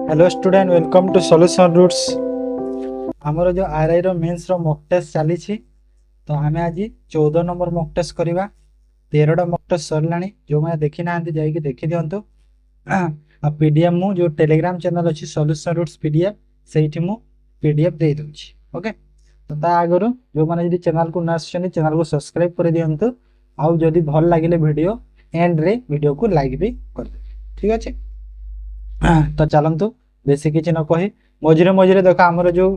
Hello student, welcome to solution roots. आमर जो RI रो मेंस रो मॉक टेस्ट चली तो आम आज 14 नंबर मॉक टेस्ट करवा। 13टा मॉक टेस्ट सरलानी। जो मैंने देखी ना जाइए देखी दिंतु। आ पीडीएफ मु जो टेलीग्राम चैनल अच्छी सॉल्यूशन रूट्स पीडीएफ से पीडीएफ दे दूची। ओके, तो ता आगु जो मैंने चैनल को न चैनल को सब्सक्राइब कर दिंतु। आउ जदि भल लगे वीडियो एंड रे वीडियो को लाइक भी कर दे। ठीक अच्छे, तो चलतु बेसी किसी न कही मझे मझे देख आमर जो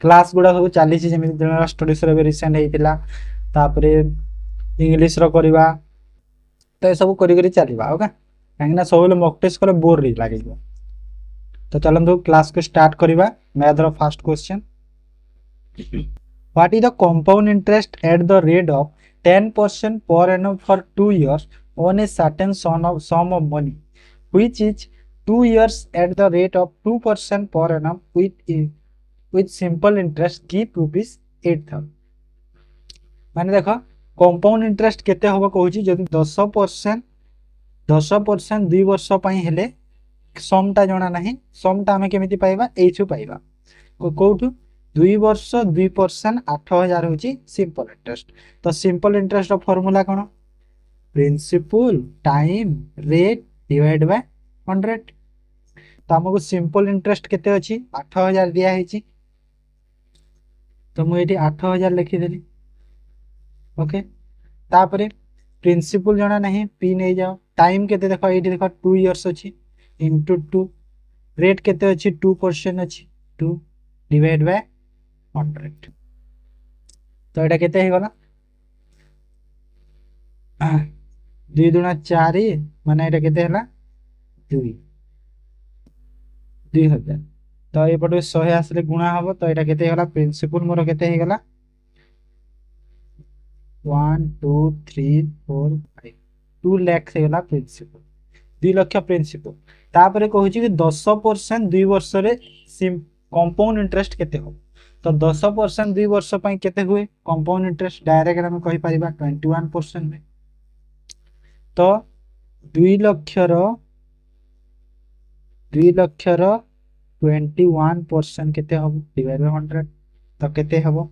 क्लास गुड़ा सब चली जनरल स्टडीज रिसेंट होता इंग्लीश करवा तो ये सब कर चलवा। ओके, कहीं सब मॉक टेस्ट कले बोर लगे। तो चलतु क्लास को स्टार्ट करवा। मैथ रो first question, what is the compound interest at the rate of 10% per annum for 2 years on a certain sum of money which is 2 years at the rate of 2% per annum with simple interest keep rupees 8,000। माने देखो compound interest केते होबो कहूची जदि 10% 2 वर्ष पई हेले समटा जणा नाही। समटा हमें केमिति पाइबा एइछु पाइबा कोठु 2 वर्ष 2% 8,000 होची सिंपल इंटरेस्ट। तो सिंपल इंटरेस्ट रो फार्मूला कोन? Principal time rate divide by 100। तो आमको सिंपल इंटरेस्ट केते अच्छी 8,000 दिया है। तो मुझे 8,000 लिखिदेली। ओके, तापरे प्रिंसिपल जना नहीं पी नहीं जाओ। टाइम केते देखो ये देखो 2 years अच्छी इंटू 2। रेट केते अच्छी 2% अच्छी 2 डिवाइड बाय 100। तो यहाँ केते ही गला 2 दूना 4 माने यहाँ केते हला 2,000। तो ये पटे 100 आसले गुणा हम। तो यहाँ केते गला प्रिंसिपल मोर केते ही गला 1 2 3 4 5 2 लाख से गला प्रिंसिपल 2 लाख प्रिंसिपल। तापरे कहूँ कि 10% 2 वर्ष रे कंपाउंड इंटरेस्ट केते हो। तो 10% 2 वर्ष पई केते हुए कंपाउंड इंटरेस्ट डायरेक्ट हम कहि परिबा 21% में। तो 2 लाख रो 21% केते हबो डिवाइड बाय 100। तो केते हबो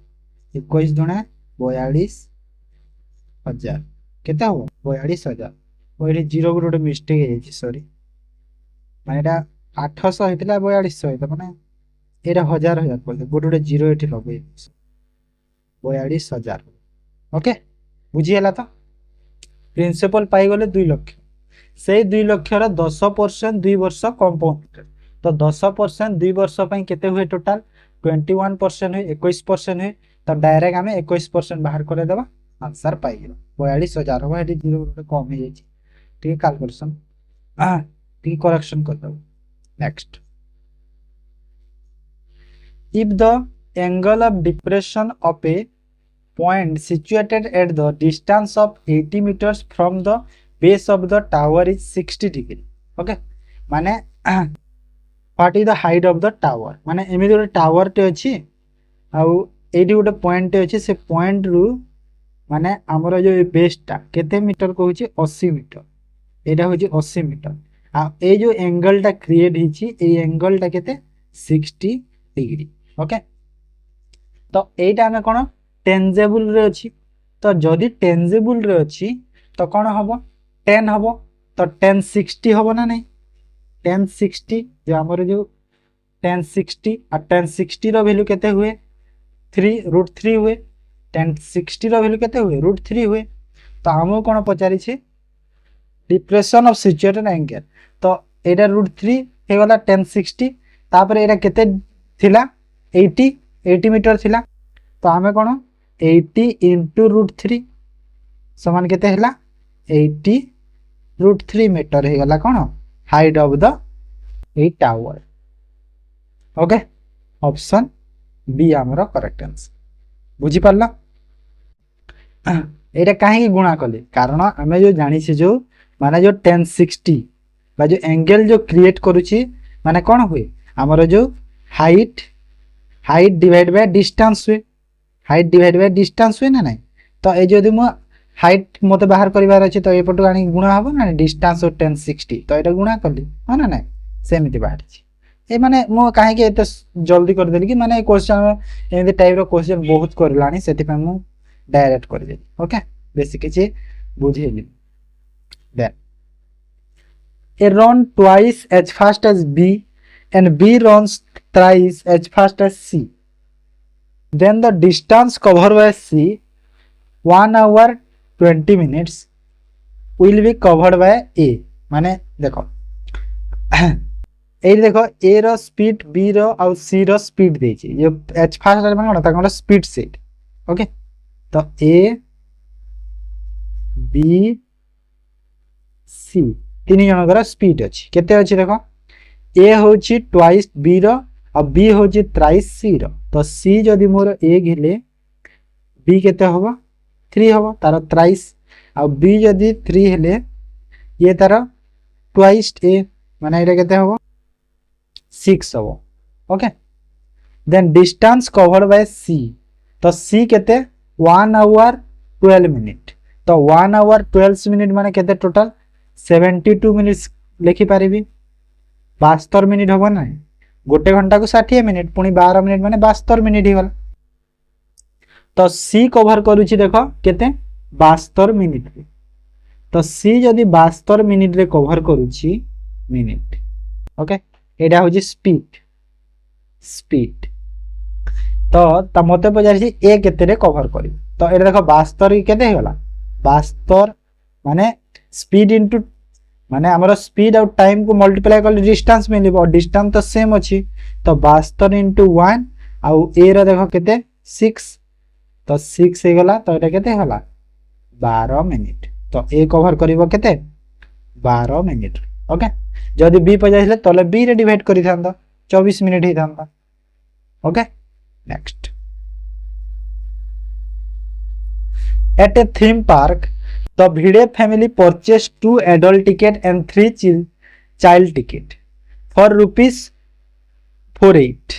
21 दुना 42,000 केते हबो 42,000। ओइरे जीरो गुटे मिस्टेक है सॉरी माने एटा 800 हेतला 4200 हेता माने एटा 1000 पड़े गोटे जीरो एठी लगे 42,000। ओके, बुझी हला। तो प्रिंसिपल पाई गले 2 लाख से 2 लाख रो 10% 2 वर्ष कंपाउंड। तो 10% 2 वर्ष पई केते हुए टोटल 21% हुए 21% हुए। तो डायरेक्ट आम 21% बाहर कर देबा आंसर पाई गयो 42,000 हो। एटी जीरो गोटे कम हो जाई ठीक कैलकुलेशन ठीक करेक्शन कर दो। Next, if the angle of depression of a point situated at the distance of 80 meters from the base of the tower is 60 degree। okay, माने what is the height of the tower. माने एमि गोटे tower टे अछि आउ AD गोटे point टे अछि। से पॉइंट रु माने हमर जो बेसटा केते मीटर कहूची 80 मीटर। एटा होची 80 मीटर। आ ए जो एंगल टा क्रिएट हिची ए एंगल टा केते 60 डिग्री। ओके, तो एटा हमें कोन टेंजेबल रे अछि। तो जदि टेंजेबल रे अछि तो कोन हबो 10 हबो। तो 10 60 हबो ना नहीं 10 60 जो हमर जो 10 60 और 10 60 रो वैल्यू केते हुए 3√3 हुए। 10 60 रो वैल्यू केते हुए √3 हुए। तो हमो कोन पचारि छै डिप्रेशन ऑफ सिचुएटेड एंगल। तो एटा √3 हे वाला 10 60 तापर एटा केते थिला 80 मीटर थिला। तो हमें कोन 80 into √3 समान केते हला 80√3 मीटर हे गला कोन height of the a tower. Okay, option B हमर करेक्ट आंसर। बुझी पारला एटा काहे गुणा कले कारण हमें जो जानि छै जो माने जो 10 60 बा जो एंगल जो क्रिएट करूची माने कोन हुए हमर जो हाइट डिवाइड बाय डिस्टेंस हुए। हाइट डिवाइड बाय डिस्टेंस हुए ना नहीं। तो ए जदि मो हाइट मते बाहर करिवार अछि तो एपटो आनी गुणा हबो ना डिस्टेंस और 10 60। तो एटा गुणा करली हां ना नहीं सेमिति बाहर छी। ए माने मो काहे के एते जल्दी कर देली कि माने क्वेश्चन एमि टाइप रो क्वेश्चन बहुत करलानी सेति पे मु डायरेक्ट कर देली ओके बेसिक किछि बुझेली then A run twice as fast as B and B runs thrice as fast as C. Then the distance covered by C 1 hour 20 minutes will be covered by A. माने देखो ए देखो A row speed B रो और C रो speed देछि ये as fast माने कोन ताकर speed set okay तो A B C तीन जनकर speed अच्छी केते अच्छी देखो ए होची ट्वाइस बी रो और बी होची थ्राइस सी रो तो सी जदि मोर ए घेले बी केते होबो 3 होबो तार थ्राइस और बी जदि 3 हेले ये तार ट्वाइस ए माने एटा केते होबो 6 होबो okay then distance covered by C तो सी केते 1 आवर 12 मिनिट तो 1 आवर 12 मिनिट माने केते टोटल 72 मिनिट्स लिखि पारिबी 72 मिनिट होबो ना गोटे घंटा को 60 मिनिट पुनी 12 मिनिट माने 72 मिनिट ही गला तो सी कवर करूची देखो केते 72 मिनिट रे तो सी जदी 72 मिनिट रे कवर करूची मिनिट ओके एडा होची स्पीड स्पीड तो मते पजारची ए केते रे कवर करी तो एडा देखो 72 केते हे गला 72 माने स्पीड इनटू माने हमर स्पीड और टाइम को मल्टीप्लाई कर डिस्टेंस मिलिबो और डिस्टेंस तो सेम अछि तो 72 into 1 आउ ए रो देखो केते 6 तो 6 हे गला तो एटा केते होला 12 मिनिट तो ए कवर करिवो केते 12 मिनिट ओके जदी बी पजाइले तले बी रे डिवाइड करि थांदा 24 मिनिट ही थांदा okay next at a theme park The Bhide family purchased 2 adult ticket and 3 child ticket for rupees 48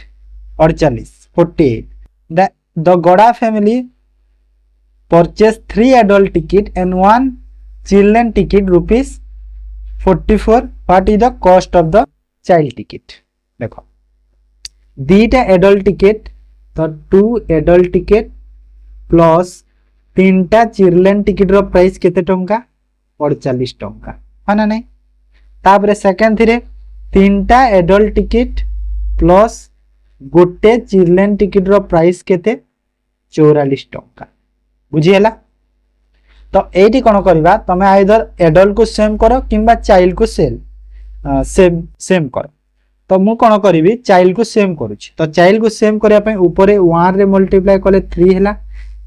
or 48. The Goda family purchased 3 adult ticket and 1 children ticket rupees 44. What is the cost of the child ticket? देखो दीटा adult ticket तो 2 adult ticket plus 3टा children ticket रो price केते टंका 48 टंका हाना नहीं तापरे सेकंड थिरे 3टा एडल्ट टिकट प्लस गोटे चिल्ड्रेन टिकट रो प्राइस केते 44 टंका बुझी हला तो एठी कोन करबा तमे आइदर एडल्ट को सेम करो किंबा चाइल्ड को सेम करो तो मु कोन करबी चाइल्ड को सेम करूची तो चाइल्ड को सेम करिया पे ऊपर 1 रे मल्टीप्लाई करले 3 हला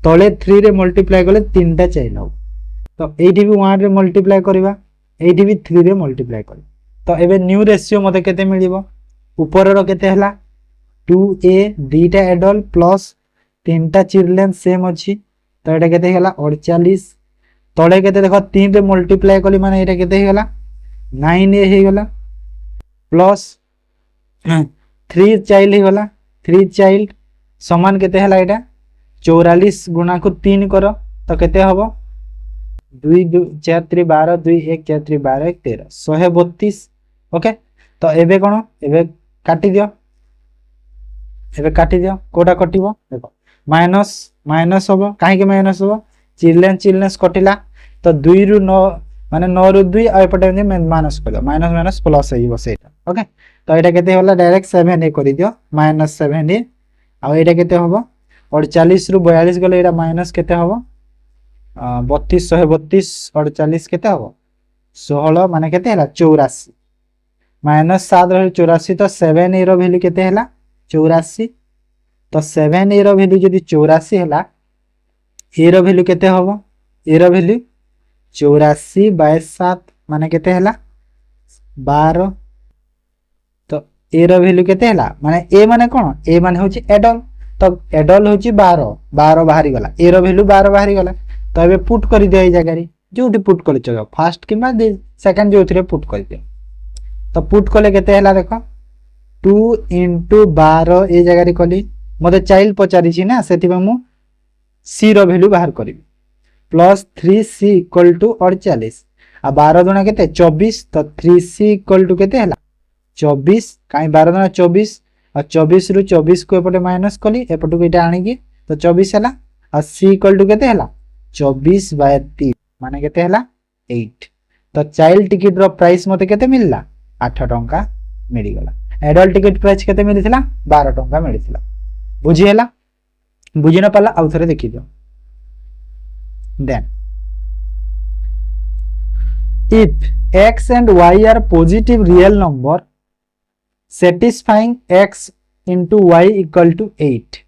तले 3 रे मल्टीप्लाई करले 3टा चाइल्ड हो तो एठी भी 1 रे मल्टीप्लाई करबा एठी भी 3 रे मल्टीप्लाई कर तो एबे न्यू रेशियो मते केते मिलिबो ऊपर रो केते हला 2a दीटा एडल्ट प्लस 3टा चिल्ड्रेन सेम अछि तो एटा केते हला 48 तले केते देखो 3 रे मल्टीप्लाई करली माने एटा केते हला 9a हे गला प्लस 3 चाइल्ड हे गला 3 चाइल्ड समान केते हला एटा 44 गुणा को 3 करो तो केते हबो 2 2 4 3 12 2 1 4 3 12 1 13 132 ओके तो एबे कोन एबे काटी दियो कोटा कटिबो देखो माइनस माइनस हबो काहे के माइनस हबो चिल्ड्रेन कटिला तो 2 रु 9 माने 9 रु 2 आ एपटे माइनस कर माइनस माइनस प्लस होइबो सेटा ओके तो एटा केते होला डायरेक्ट 7 ए करि दियो -7 ए आ एटा केते हबो 48 रु 42 गले एटा माइनस केते हबो 32 132 48 केते हबो 16 माने केते हला 84 -7 रहे 84 तो 7 ए रो वैल्यू केते हला 84 तो 7 ए रो वैल्यू जदी 84 हला ए रो वैल्यू केते हबो ए रो वैल्यू 84 बाय 7 माने केते हला 12 तो ए रो वैल्यू केते हला माने ए माने कोन ए माने होची एडल्ट तो एडल्ट होची 12 बाहरी गला ए रो वैल्यू 12 बाहरी गला तो एबे पुट करि दे ए जगह रे जोटी पुट करि चलो फर्स्ट किबा सेकंड जो थरे पुट करि दे तो पुट कले केते हला देखो 2 into 12 ए जगह रे कली मते चाइल्ड पचारी छी ना सेति मु सी रो वैल्यू बाहर करबी प्लस 3c = 48 आ 12 दुना केते 24 तो 3c = केते हला 24 कहीं 12 दुना 24 और 24 रु 24 को एपटे माइनस कली एपट को ये आनिकी तो 24 है और सी इक्वल टू केते हला 24/3 माने केते हला 8 तो चाइल्ड टिकट रो प्राइस मते केते मिलला 8 टंका मिली गला एडल्ट टिकट प्राइस केते मिलिथिला 12 टंका मिलिथिला बुझी हला बुझी न पाला आउ थरे देखि दियो then if x and y are positive real number satisfying x into y equal to 8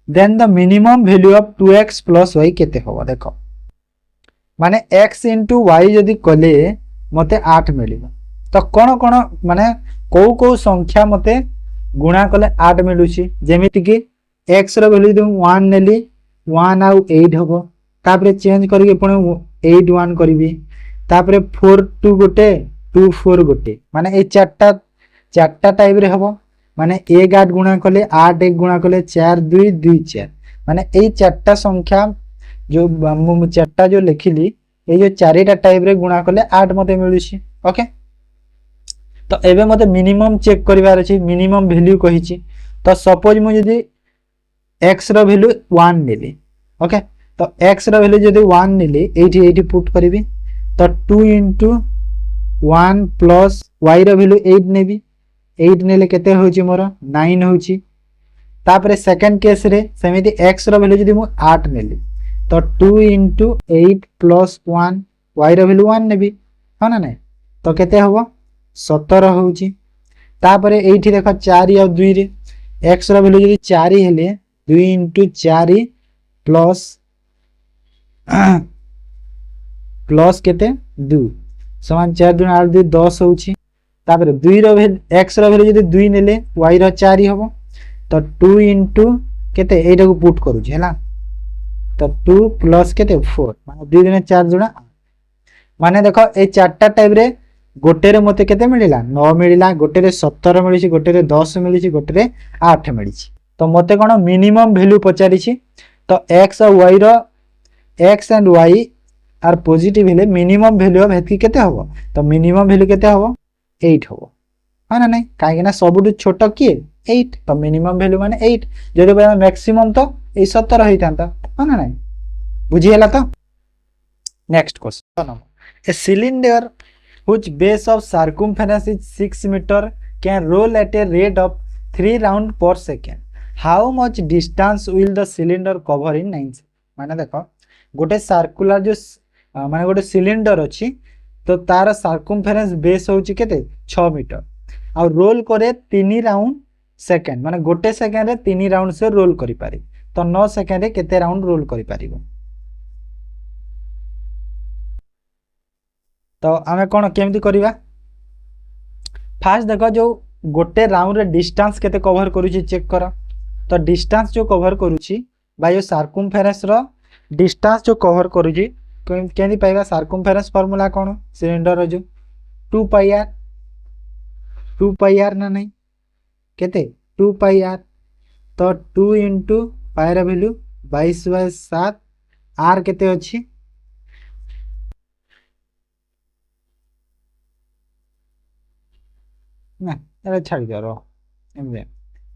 then the minimum value of 2x plus y केते होबो देखो माने x into y यदि कले मते 8 मिलिबो तो कोन माने को संख्या मते गुणा कले 8 मिलुची जेमिति कि x रो वैल्यू दु 1 नेली 1 आउ 8 होबो तापरे चेंज करके पुणे 8 1 करबी तापरे 4 2 गोटे 2 4 गोटे माने ए चारटा टाइप रे हबो माने 1 8 गुणा कले 8 1 गुणा कले 4 2 2 4 माने ए चारटा संख्या जो मु चारटा जो लिखिली ए जो चारिटा टाइप रे गुणा कले 8 मते मिलुची ओके तो एबे मते मिनिमम चेक करिवार अछि मिनिमम वैल्यू कहिची तो सपोज मु यदि x रो वैल्यू 1 नेली ओके तो x रो वैल्यू यदि 1 नेली 80 पुट करबी तो 2 into 1 plus y रो वैल्यू 8 नेबी 8 नेले केते होची मोर 9 होची तापरे सेकंड केस रे सेमिति x रो वैल्यू जदी मु 8 नेली तो 2 into 8 plus 1 y रो वैल्यू 1 नेबी हो ना नै तो केते होबो 17 होची तापरे एठी देखो 4 और 2 रे x रो वैल्यू जदी 4 हेले 2 into 4 plus प्लस केते 2 समान 4 2 8 2 10 होची तापर 2 रो x रो वैल्यू जदी 2 नेले y रो 4 होबो तो 2 into केते एटा को पुट करू छी हैला तो 2 प्लस केते 4 माने 2 दिने 4 जुना माने देखो ए चारटा टाइप रे गोटे रे मते केते मिलिला 9 मिलिला गोटे रे 17 मिली छी गोटे रे 10 मिली छी गोटे रे 8 मिली छी तो मते कोन मिनिमम वैल्यू पचारी छी तो x और y रो x and y are positive हेले मिनिमम वैल्यू ऑफ हेतकी केते होबो तो मिनिमम वैल्यू केते होबो 8 होबो हां ना नै काहे ना सबुटु छोट के 8 तो मिनिमम वैल्यू माने 8 जदि बा मैक्सिमम तो ए 17 होइतांता हां ना नै बुझी हला तो next question a cylinder which base of circumference is 6 metre can roll at a rate of 3 round per second how much distance will the cylinder cover in 9 माने देखो गोटे सर्कुलर जो माने गोटे सिलिंडर अछि तो तार सर्कमफेरेंस बेस होची केते 6 मीटर और रोल करे 3 राउंड सेकंड माने गोटे सेकंड रे 3 राउंड से रोल करि पारी तो 9 सेकंड रे केते राउंड रोल करि पारिबो तो आमे कोन केमती करिवा फास्ट देखो जो गोटे राउंड रे डिस्टेंस केते कवर करूची चेक करो तो डिस्टेंस जो कवर करूची बा यो सर्कमफेरेंस रो डिस्टेंस जो कवर करूची केंदी पाइबा सर्कमफेरेंस फार्मूला कोन सिलिंडर जो 2 पाई आर ना नहीं केते 2 पाई आर तो 2 into पाई रा वैल्यू 22/7 आर केते अछि ना एरा छाड़ दियो रो एमजे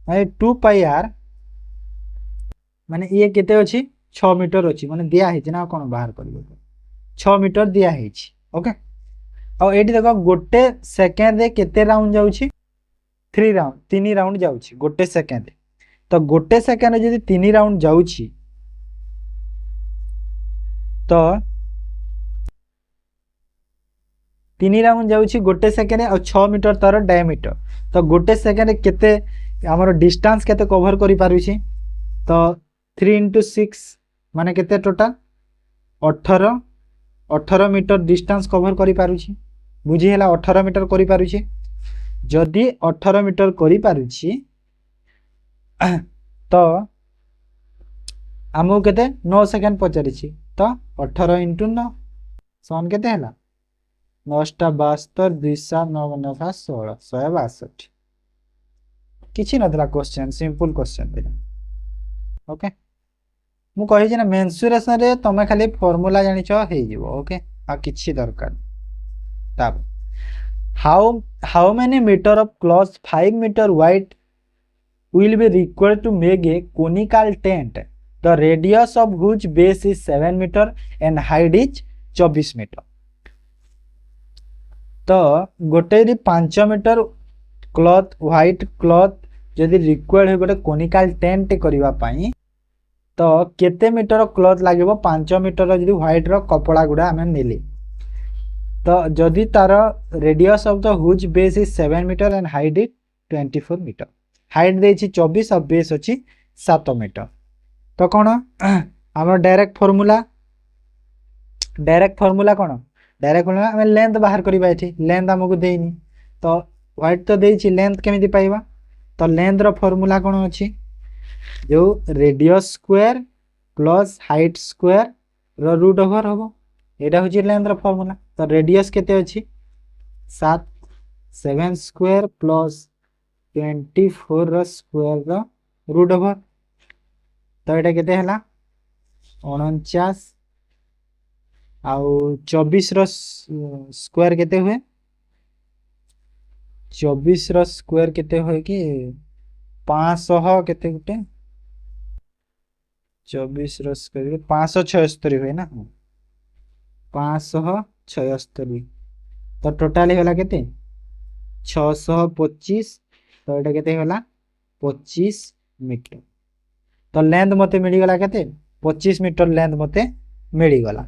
माने 2 पाई आर माने ये केते अछि 6 मीटर अछि माने दिया है ना कोन बाहर करबो 6 मीटर दिया है ओके और एटी देखो गोटे सेकंड रे केते राउंड जाउछि 3 राउंड जाउछि गोटे सेकंड तो गोटे सेकंड जदी 3 राउंड जाउछि तो 3 राउंड जाउछि गोटे सेकंड और 6 मीटर तार डायमीटर तो गोटे सेकंड केते हमर डिस्टेंस केते कवर करि पारुछि तो 3 into 6 माने केते टोटल 18 मीटर डिस्टेंस कवर करि पारुछि बुझी हला 18 मीटर करि पारुछि जदी 18 मीटर करि पारुछि तो आमो केते 9 सेकंड पचारिछि तो 18 into 9 सन केते हला 9 टा 72 2 9 9 16 162 किछि नथला क्वेश्चन सिंपल क्वेश्चन बिना ओके मु कहि जे ना मेंसुरेशन रे तमे खाली फार्मूला जानि छ हे जिवो ओके आ किछि दरकार तब how many meter of cloth 5 meter wide will be required to make a conical tent, the radius of whose base is 7 meter and height is 24 meter. तो गोटे 5 मीटर क्लॉथ व्हाइट क्लॉथ जदि required है गोटे conical tent करबा पई तो केते metre cloth लागिवो 5 मीटर जदि व्हाइट रो कपड़ा गुडा हमें नेली तो जदि तार radius of the whose base is 7 metre and height is 24 metre height देछि 24 और बेस अछि 7 मीटर तो कोन हमर डायरेक्ट फार्मूला कोन डायरेक्ट फार्मूला हमें लेंथ बाहर करबा एठी लेंथ हमकु देइनी तो व्हाइट तो देछि लेंथ केमिति पाइबा तो लेंथ रो फार्मूला कोन अछि जो radius square plus height square रो रूट ओवर होबो एटा होछि लेंथ रो फार्मूला तो रेडियस केते अछि 7 स्क्वायर प्लस 24 रो स्क्वायर रो रूट ओवर तो एटा केते हला 49 आउ 24 रो स्क्वायर केते हुए 24 रो स्क्वायर केते होय कि 500 केते गुटे 24 रो स्क्वायर 576 हुए ना 576 तो टोटल होला केते 625 तो एटा केते होला 25 मीटर तो लेंथ मते मिली गला केते 25 मीटर लेंथ मते मिली गला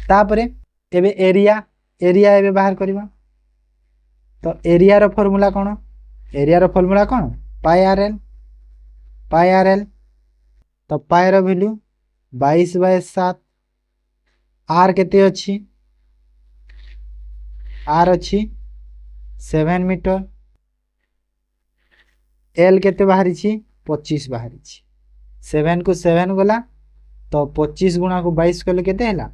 तापरे एबे एरिया एबे बाहर करबा तो एरिया रो फार्मूला कोन पाई आर एल तो पाई रो वैल्यू 22/7 आर केते अछि आर अछि 7 मीटर एल केते बाहरी छी 25 बाहरी छी 7 को 7 गला तो 25 गुणा को 22 कले केते हला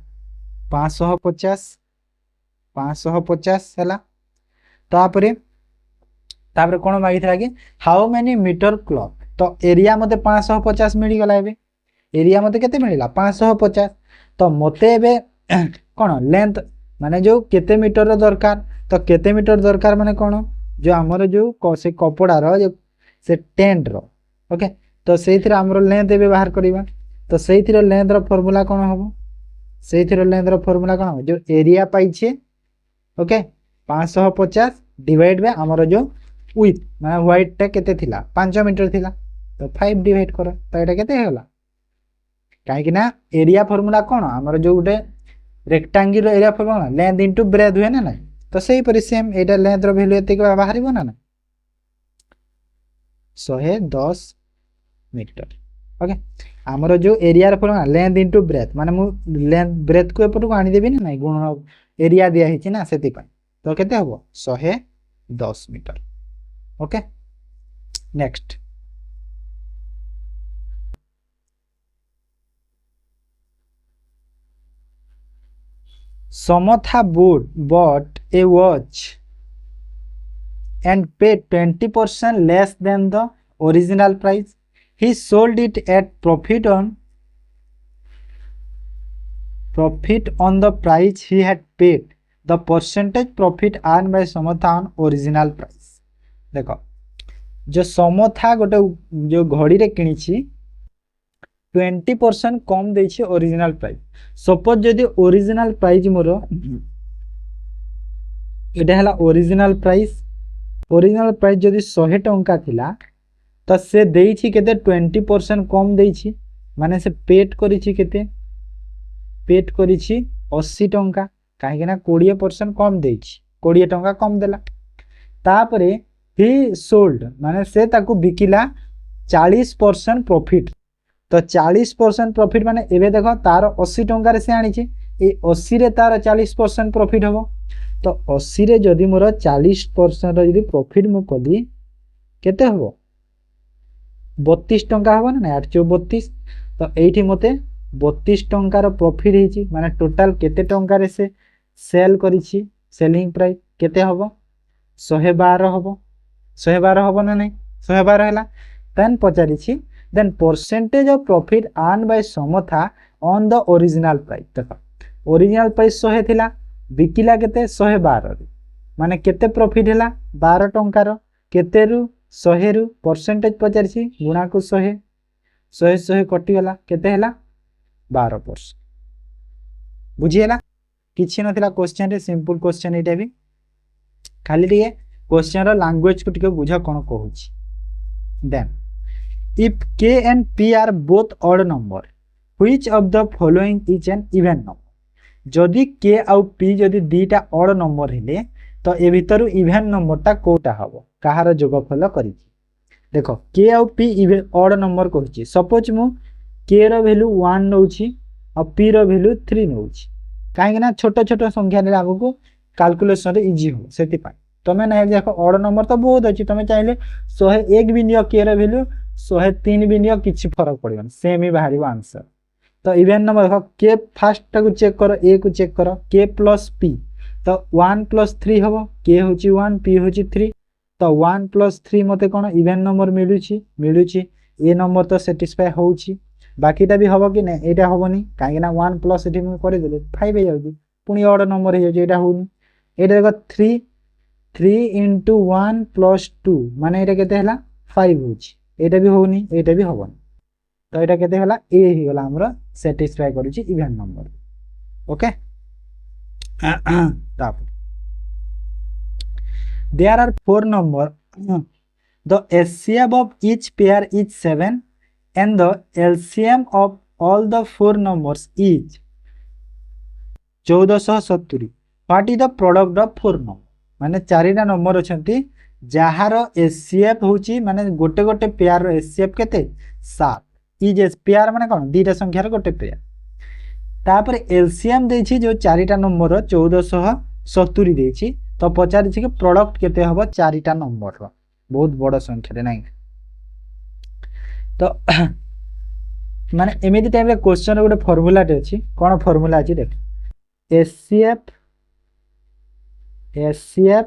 550 हला तापरे कोन मागी थला कि हाउ मेनी मीटर क्लॉथ तो एरिया मते 550 मिली गला एबे एरिया मते केते मिलिला 550 तो मते एबे कोन लेंथ माने जो केते मीटर रो दरकार तो केते मीटर दरकार माने कोन जो हमर जो से कपड़ा रो जो से टेंट रो ओके तो सेइथिर हमर लेंथ एबे बाहर करबा तो सेइथिर लेंथ रो फार्मूला कोन होबो सेइथिर लेंथ रो फार्मूला कोन हो जो एरिया पाई छे ओके 550 डिवाइड बाय हमर जो विड्थ माने व्हाइट टा केते थिला 5 मीटर थिला तो 5 डिवाइड करो तो एटा केते होला काहे कि ना एरिया फार्मूला कोन हमर जो उटे rectangle area formula length into breadth हुए ना तो सेही परि सेम एटा लेंथ रो वैल्यू एते के बाहरिबो ना 110 मीटर ओके हमर जो एरिया रो फार्मूला लेंथ इनटू ब्रेथ माने मु लेंथ ब्रेथ को एपटू आनी देबी ना गुण एरिया दिया हिची ना सेति पय तो केते हबो 110 metre okay next Samatha bought a watch and paid 20% less than the original price. He sold it at profit on the price he had paid. The percentage profit earned by Samatha on original price. देखो जो Samantha गोटे जो घड़ी रे किनिछि 20% कम देछि original price suppose जदि original price more एटा हला original price जदि 100 टंका थिला तो से देछि केते 20% कम देछि माने से पेड करिछि केते पेड करिछि 80 टंका काहे ना 20% कम देछि 20 टंका कम देला तापरे ही सोल्ड माने से ताकू बिकिला 40% प्रॉफिट तो 40% प्रॉफिट माने एबे देखो तार 80 टंका रे से आनी छी ए 80 रे तार 40% प्रॉफिट होबो तो 80 रे जदी मोर 40% रो जदी प्रॉफिट मु कदी केते होबो 32 टंका होबो ना 832 तो एठी मते 32 टंका रो प्रॉफिट हिची माने टोटल केते टंका रे से सेल करिछि सेलिंग प्राइस केते होबो 112 होबो 112 होबो ना नहीं 112 हैला then पचारिछि then percentage of profit earned by Samatha on the original price देखो original price 100 थिला बिकिला केते 112 रे माने केते प्रॉफिट हैला 12 टंकार केते रु 100 रु परसेंटेज पचारसी गुणा को 100 100 कटि गला केते हैला 12%। बुझी हैला किछि नथिला क्वेश्चन रे सिंपल क्वेश्चन एटा भी खाली टिके क्वेश्चन रो लैंग्वेज को टिके बुझा कोन कहूची। Then if k and p are both odd number which of the following is an even number जदि k आउ p जदि दीटा odd number हेले तो ए भितर इवेन नंबर टा कोटा हबो कहार जोगफल करी देखो k आउ p इवेन odd नंबर कहूची सपोज मु k रो वैल्यू 1 नउची और p रो वैल्यू 3 नउची काहे ना छोट छोट संख्या रे आगो कैलकुलेशन रे इजी हो सेति पाई तमे ना देखो odd नंबर तो बहुत अछि तमे चाहिले 101 भी नियो k रो वैल्यू 103 भी नियो किछि फरक पड़िबन सेम ही बाहरिबो आंसर। तो इवेन नंबर देखो k फर्स्ट टा को चेक करो a को चेक करो k प्लस p तो 1 प्लस 3 हबो k होची 1 p होची 3 तो 1 प्लस 3 मते कोन इवेन नंबर मिलुची ए नंबर तो सैटिस्फाई होउची बाकीटा भी हबो कि नै एटा हबोनी काहे ना 1 प्लस एठी मु करे देले 5 हे जाउची पुनी ऑड नंबर हे जाउची एटा होउनी एटा देखो 3 into 1 plus 2 माने एटा केते हला 5 होउची एटा भी होउनी एटा भी हबोनी तो एटा केते हला ए ही गला हमरा सैटिस्फाई करूची even number. Okay there are 4 number the HCF of each pair is 7 and the LCM of all the 4 numbers is 1470 what is the product of 4 number माने चारिटा नंबर अछंती जहार HCF होची माने गोटे गोटे पेयर रो HCF केते 7 is pair माने कोन दीटा संख्या रो गोटे पेयर तापर एलसीएम देछि जो चारिटा नंबर 1470 देछि तो पचारि छि कि प्रोडक्ट केते हबो चारिटा नंबर रो बहुत बड़ संख्या रे नै तो माने एमिति टाइम रे क्वेश्चन रो गोटे फार्मूला टे अछि कोन फार्मूला अछि देख एचसीएफ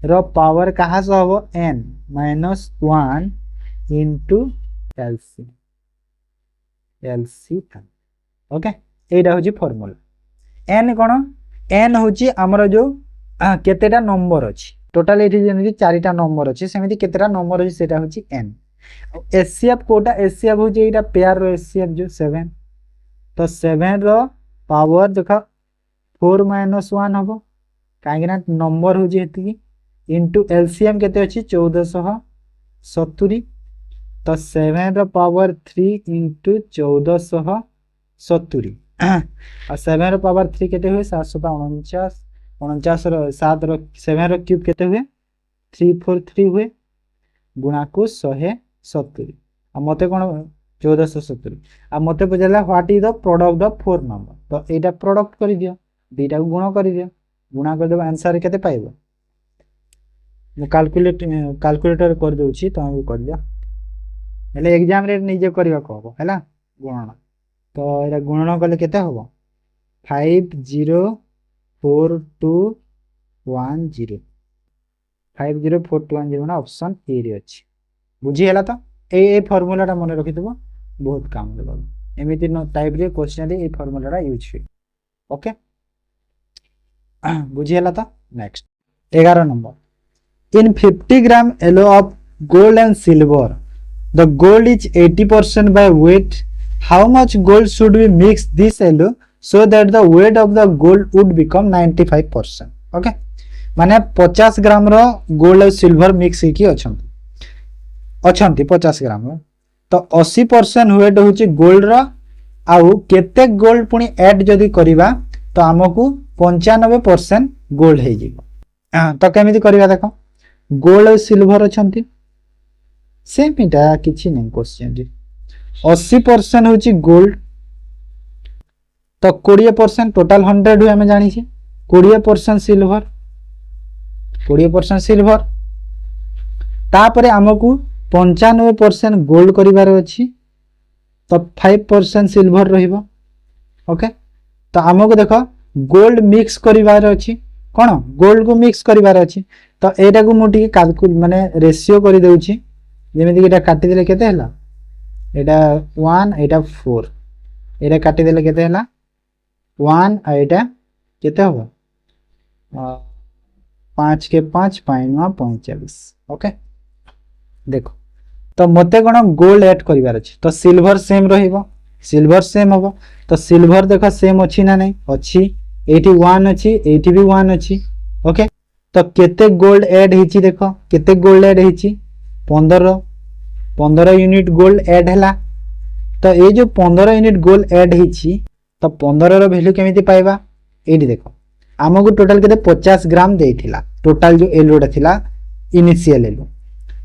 रो पावर कहा से हबो n - 1 into LCM ओके एटा होची फार्मूला n कोन n होची हमर जो केतेटा नंबर अछि टोटल एठी जेमि चारिटा नंबर अछि सेमिति केतेटा नंबर अछि सेटा होची n एचसीएफ कोटा एचसीएफ होची एटा पेयर रो एचसीएफ जो 7 तो 7 रो पावर देखा 4 - 1 हबो काहे ना नंबर होची हेती इनटू एलसीएम केते अछि 1470 तो 7 रो पावर 3 into 1470 और 7 रो पावर 3 केते हुए 749 49 रो 7 रो 7 रो क्यूब केते हुए 343 हुए गुणा को 170 आ मते कोन 1470 आ मते पजला what is the product of 4 number तो एटा प्रोडक्ट करि दियो दुईटा को गुणा करि दियो गुणा कर देबो आंसर केते पाइबो मु कैलकुलेटर कर दोछि तो हम कर दिया हेले एग्जाम रे निजे करबा को हबो हैला गुणन तो एटा गुणन कले केते हबो 504210 504210 ना ऑप्शन ए रे अछि बुझी हैला तो ए फार्मूला टा मने रखि देबो बहुत काम देबो एमिति न टाइप रे क्वेश्चन रे ए फार्मूला टा यूज होय ओके बुझी हैला तो next 11 number in 50 gram yellow of gold and silver the gold is 80% by weight how much gold should we mix this yellow so that the weight of the gold would become 95% okay माने 50 ग्राम रो gold और silver mix हेकी अछंती 50 ग्राम रो तो 80% wait होची gold रो आउ केते gold पुनी add जदी करिबा तो हमकु 95% गोल्ड हे जिवो तो केमिति करिबा देखो गोल्ड और सिल्वर अछंती सेम इटा किछि नै क्वेश्चन रे 80% होची गोल्ड तो 20% टोटल 100 हुए हमें जानि छी 20% सिल्वर 20% सिल्वर तापरे हमकु 95% गोल्ड करिवार अछि तो 5% सिल्वर रहिबो ओके तो हमकु देखो गोल्ड मिक्स करिवार अछि कोन गोल्ड को मिक्स करिवार अछि तो एटा को मोटी कैलकुलेट माने रेशियो करि देउछि जेमिति कि एटा काटि देले केते हला एटा 1 एटा 4 एटा काटि देले केते हला 1 आ एटा केते हबो 5 के 5 45। ओके देखो तो मते कौन गोल्ड ऐड करिवार अछि तो सिल्वर सेम रहिबो सिल्वर सेम हबो तो सिल्वर देखो सेम अछि ना नहीं अछि एठी 1 अछि एठी भी 1 अछि ओके तो केते गोल्ड ऐड हिची देखो केते गोल्ड ऐड हिची 15 यूनिट गोल्ड ऐड हैला तो ये जो 15 यूनिट गोल्ड ऐड हिची तो 15 रो वैल्यू केमिति पाइबा एठी देखो आमको टोटल केते 50 ग्राम देइथिला टोटल जो एलोडा थिला इनिशियल एलो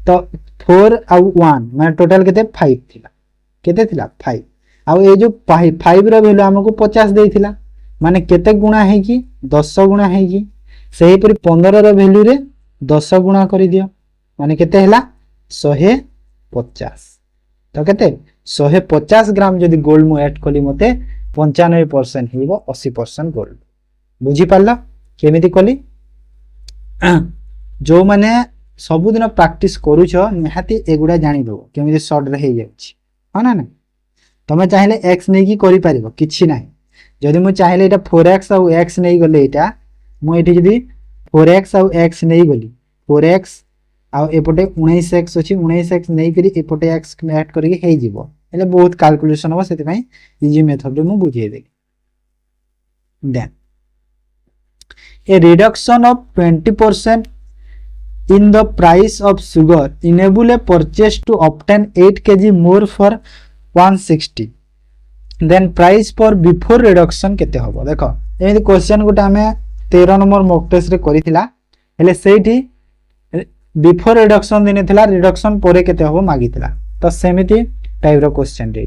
तो 4 आउ 1 माने टोटल केते 5 थिला केते थिला 5 आउ ए जो 5 रो वैल्यू हमको 50 देइथिला माने केते गुणा है कि 10 गुणा है कि सही परि 15 रो वैल्यू रे 10 गुणा करि दियो माने केते हैला 150 तो केते 150 ग्राम जदि गोल्ड मु ऐड कली मते 95% हिबो 80% गोल्ड बुझी पारला केमिति कली जो माने सब दिन प्रैक्टिस करूछ निहाती एगुडा जानि दो केमिति शॉर्ट रे हे जाउछि हा ना तमे चाहिले x नै की करि पारिबो किछि नै जदि मु चाहिले एटा 4x आउ x नै गले एटा मु एठी जदि 4x आउ x नै गली 4x आउ एपटे 19x अछि 19x नै करी एपटे x ऐड करी हे जिवो एले बहुत कैलकुलेशन हो सेति पई इजी मेथड रे मु बुझिए दे then a reduction of 20% in the price of sugar enable a purchase to obtain 8 kg more for 160 then price for before reduction केते होबो देखो एमि क्वेश्चन गुटा हमें 13 नंबर मॉक टेस्ट रे करिथिला हेले सेठी बिफोर रिडक्शन दिने थिला रिडक्शन परे केते होबो मागिथिला तो सेमिति टाइप रो क्वेश्चन रे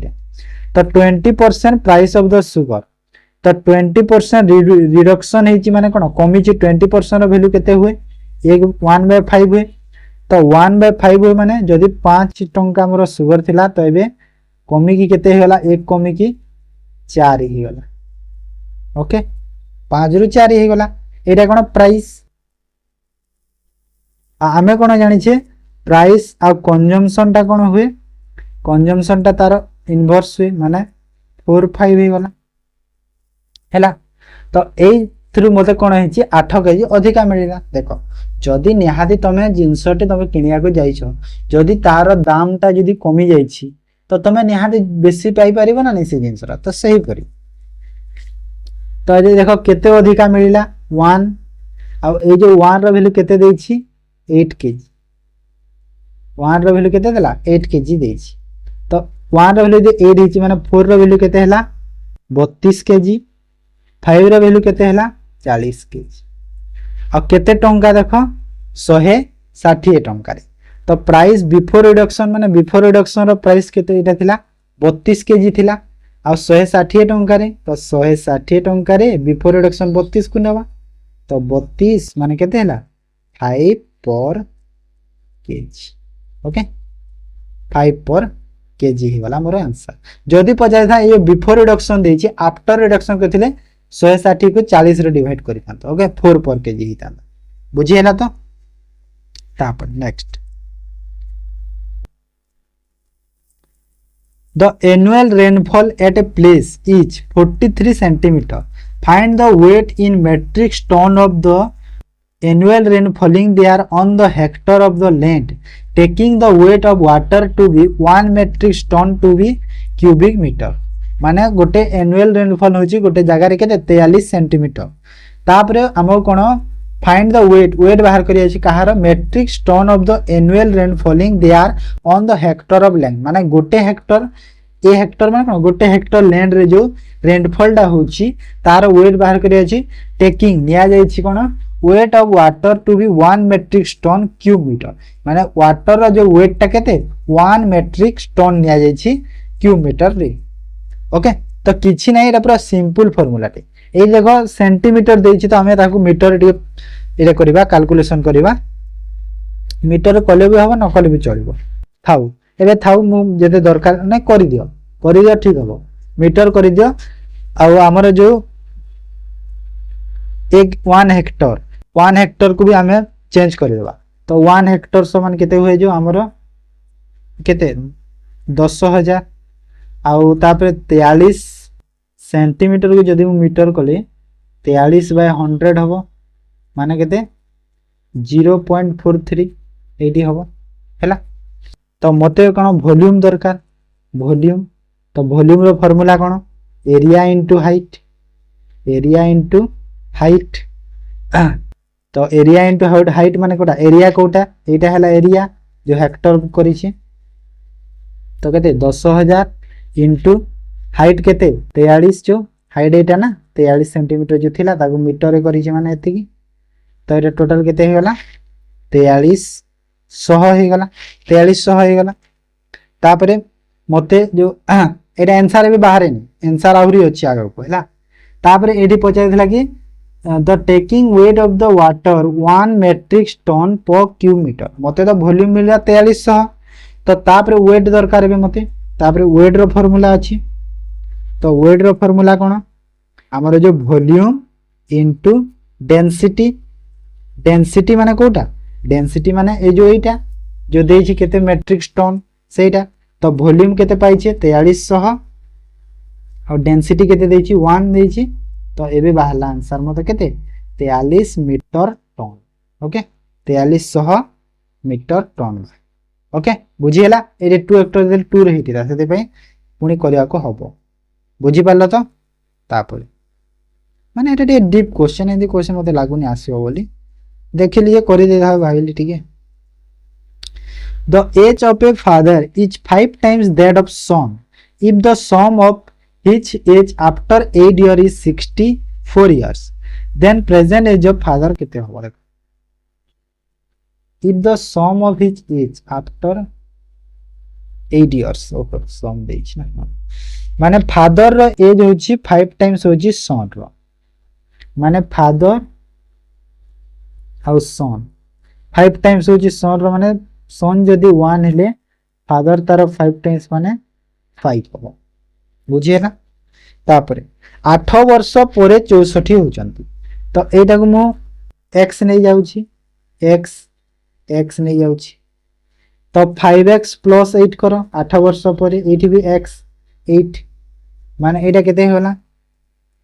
तो 20% प्राइस ऑफ द शुगर तो 20% रिडक्शन हेची माने कोन कमी ची 20% रो वैल्यू केते हुए 1/5 हुए तो 1/5 हुए माने जदि 5 टंका मोर शुगर थिला तो एबे कमी की केते होला एक कमी की 4 ही होला ओके 5 रु 4 ही होला एटा कोन प्राइस आमे कोन जानि छे प्राइस आ कंजम्पशन टा कोन हुए कंजम्पशन टा तार इनवर्स हुए माने 4/5 ही होला हैला तो एई थ्रू मते कोन हेची 8 केजी अधिका मिलिला देखो जदि निहाती तमे जिंसटे तमे किनिया को जाइछो जदि तार दाम ता जदि कमी जाइछि तो तमे निहाती बेसी पाई परिबो ना नै से जिंसरा तो सही करी तो ए देखो केते अधिका मिलिला 1 आ ए जो 1 रो वैल्यू केते देइछि 8 केजी 1 रो वैल्यू केते देला 8 केजी देइछि तो 1 रो वैल्यू जे 8 हिछि माने 4 रो वैल्यू केते हैला 32 केजी 5 रो वैल्यू केते हैला 40 केजी आ केते टंका देखो 160 टंका रे तो प्राइस बिफोर रिडक्शन माने बिफोर रिडक्शन रो प्राइस केते एटा थिला 32 केजी थिला आ 160 टंका रे तो 160 टंका रे बिफोर रिडक्शन 32 को नेबा तो 32 माने केते हैला 5 पर केजी ओके 5 पर केजी ही वाला मोर आंसर जदी पजाय था ये बिफोर रिडक्शन देछि आफ्टर रिडक्शन करथिले 160 को 40 रे डिवाइड करि थांतो ओके 4 पर केजी ही थांतो बुझी हैला तो तापर next the annual rainfall at a place is 43 centimeter find the weight in metric ton of the annual rainfalling there on the hectare of the land taking the weight of water to be 1 metric ton to be cubic meter माने गोटे annual rainfall होची गोटे जगह रे केते 43 centimetre तापरे हमो कोन find the wait बाहर करिया छी कहार metric ton of the annual rainfalling they are on the hectare of land माने गोटे हेक्टर ए हेक्टर माने कोन गोटे हेक्टर लैंड रे जो रेनफॉल दा होची तार वेट बाहर करिया छी टेकिंग निया जाई छी कोन weight of water to be 1 metric ton cube metre माने वाटर रा जो वेट टा केते 1 मेट्रिक टन निया जाई छी क्यूब मीटर रे ओके तो किछि नै एटा पूरा सिंपल फार्मूला टे ए देखो सेंटीमीटर देछि तो हमें ताकू मीटर टे एटा करबा कैलकुलेशन करबा मीटर कले भी हबो न कले भी चलिबो थाउ एबे थाउ मु जते दरकार नै करि दियो ठीक हबो मीटर करि दियो आ हमर जो एक 1 हेक्टर को भी हमें चेंज कर देबा तो 1 हेक्टर समान केते होय जो हमर केते 10000 आउ तापर 43 सेंटीमीटर को जदि मीटर कले 43/100 हबो माने केते 0.43 ये हम है। तो मत कौन वॉल्यूम दरकार वॉल्यूम तो वॉल्यूम रो फॉर्मूला कौन area into height area into height तो एरिया इंटू हाइट माने कोटा एरिया कोटा एटा हला एरिया जो हेक्टर करिछि तो केते 10,000 इंटू हाइट केते 43 जो हाइट एटा ना 43 सेंटीमीटर जो थिला ताको मीटर रे करिछि माने एतिकी तो एटा टोटल केते हे गला 4300 हे गला 4300 हे गला तापरे मते जो एटा आंसर भी बाहर नहीं आंसर आहुरी अछि आगे को हैला तापरे एठी पचाइ थिला कि the taking weight of the water 1 metric ton per cube meter मते तो वॉल्यूम मिलला 4300 तो तापरे वेट दरकार बे मते तापरे वेट रो फार्मूला अछि तो वेट रो फार्मूला कोन हमर जो वॉल्यूम इनटू डेंसिटी डेंसिटी माने कोटा डेंसिटी माने ए जो एटा जो देछि केते मेट्रिक टन सेटा तो वॉल्यूम केते पाइछे 4300 और डेंसिटी केते देछि 1 देछि तो एबे बाहरला आंसर मते केते 43 metre ton okay 4300 metre ton okay बुझियला ए 2 हेक्टर दे 2 रहितिरा सेते पई पुनी करिया को हबो बुझि पारला तो तापर माने एटा डीप क्वेश्चन एंदी क्वेश्चन मते लागुनी आसीओ बोली देखि लिए करि दे था भाईली ठीक है the age of a father is 5 times that of son if the sum of his age after 8 year is 64 years then present age of father कितने होगा देखो if the sum of his age after 8 years okay sum देइछ ना माने father रो as होची 5 times होची सन रो माने father how sun 5 times होची सन रो माने सन जदी 1 हेले फादर तार 5 टाइम्स माने 5 हो बुझिए ना तापरे 8 वर्ष परे 64 होचंती तो एटा को मु x नै जाउची x नै जाउची तो 5x + 8 करो 8 वर्ष परे एठी भी x 8 माने एटा केते होला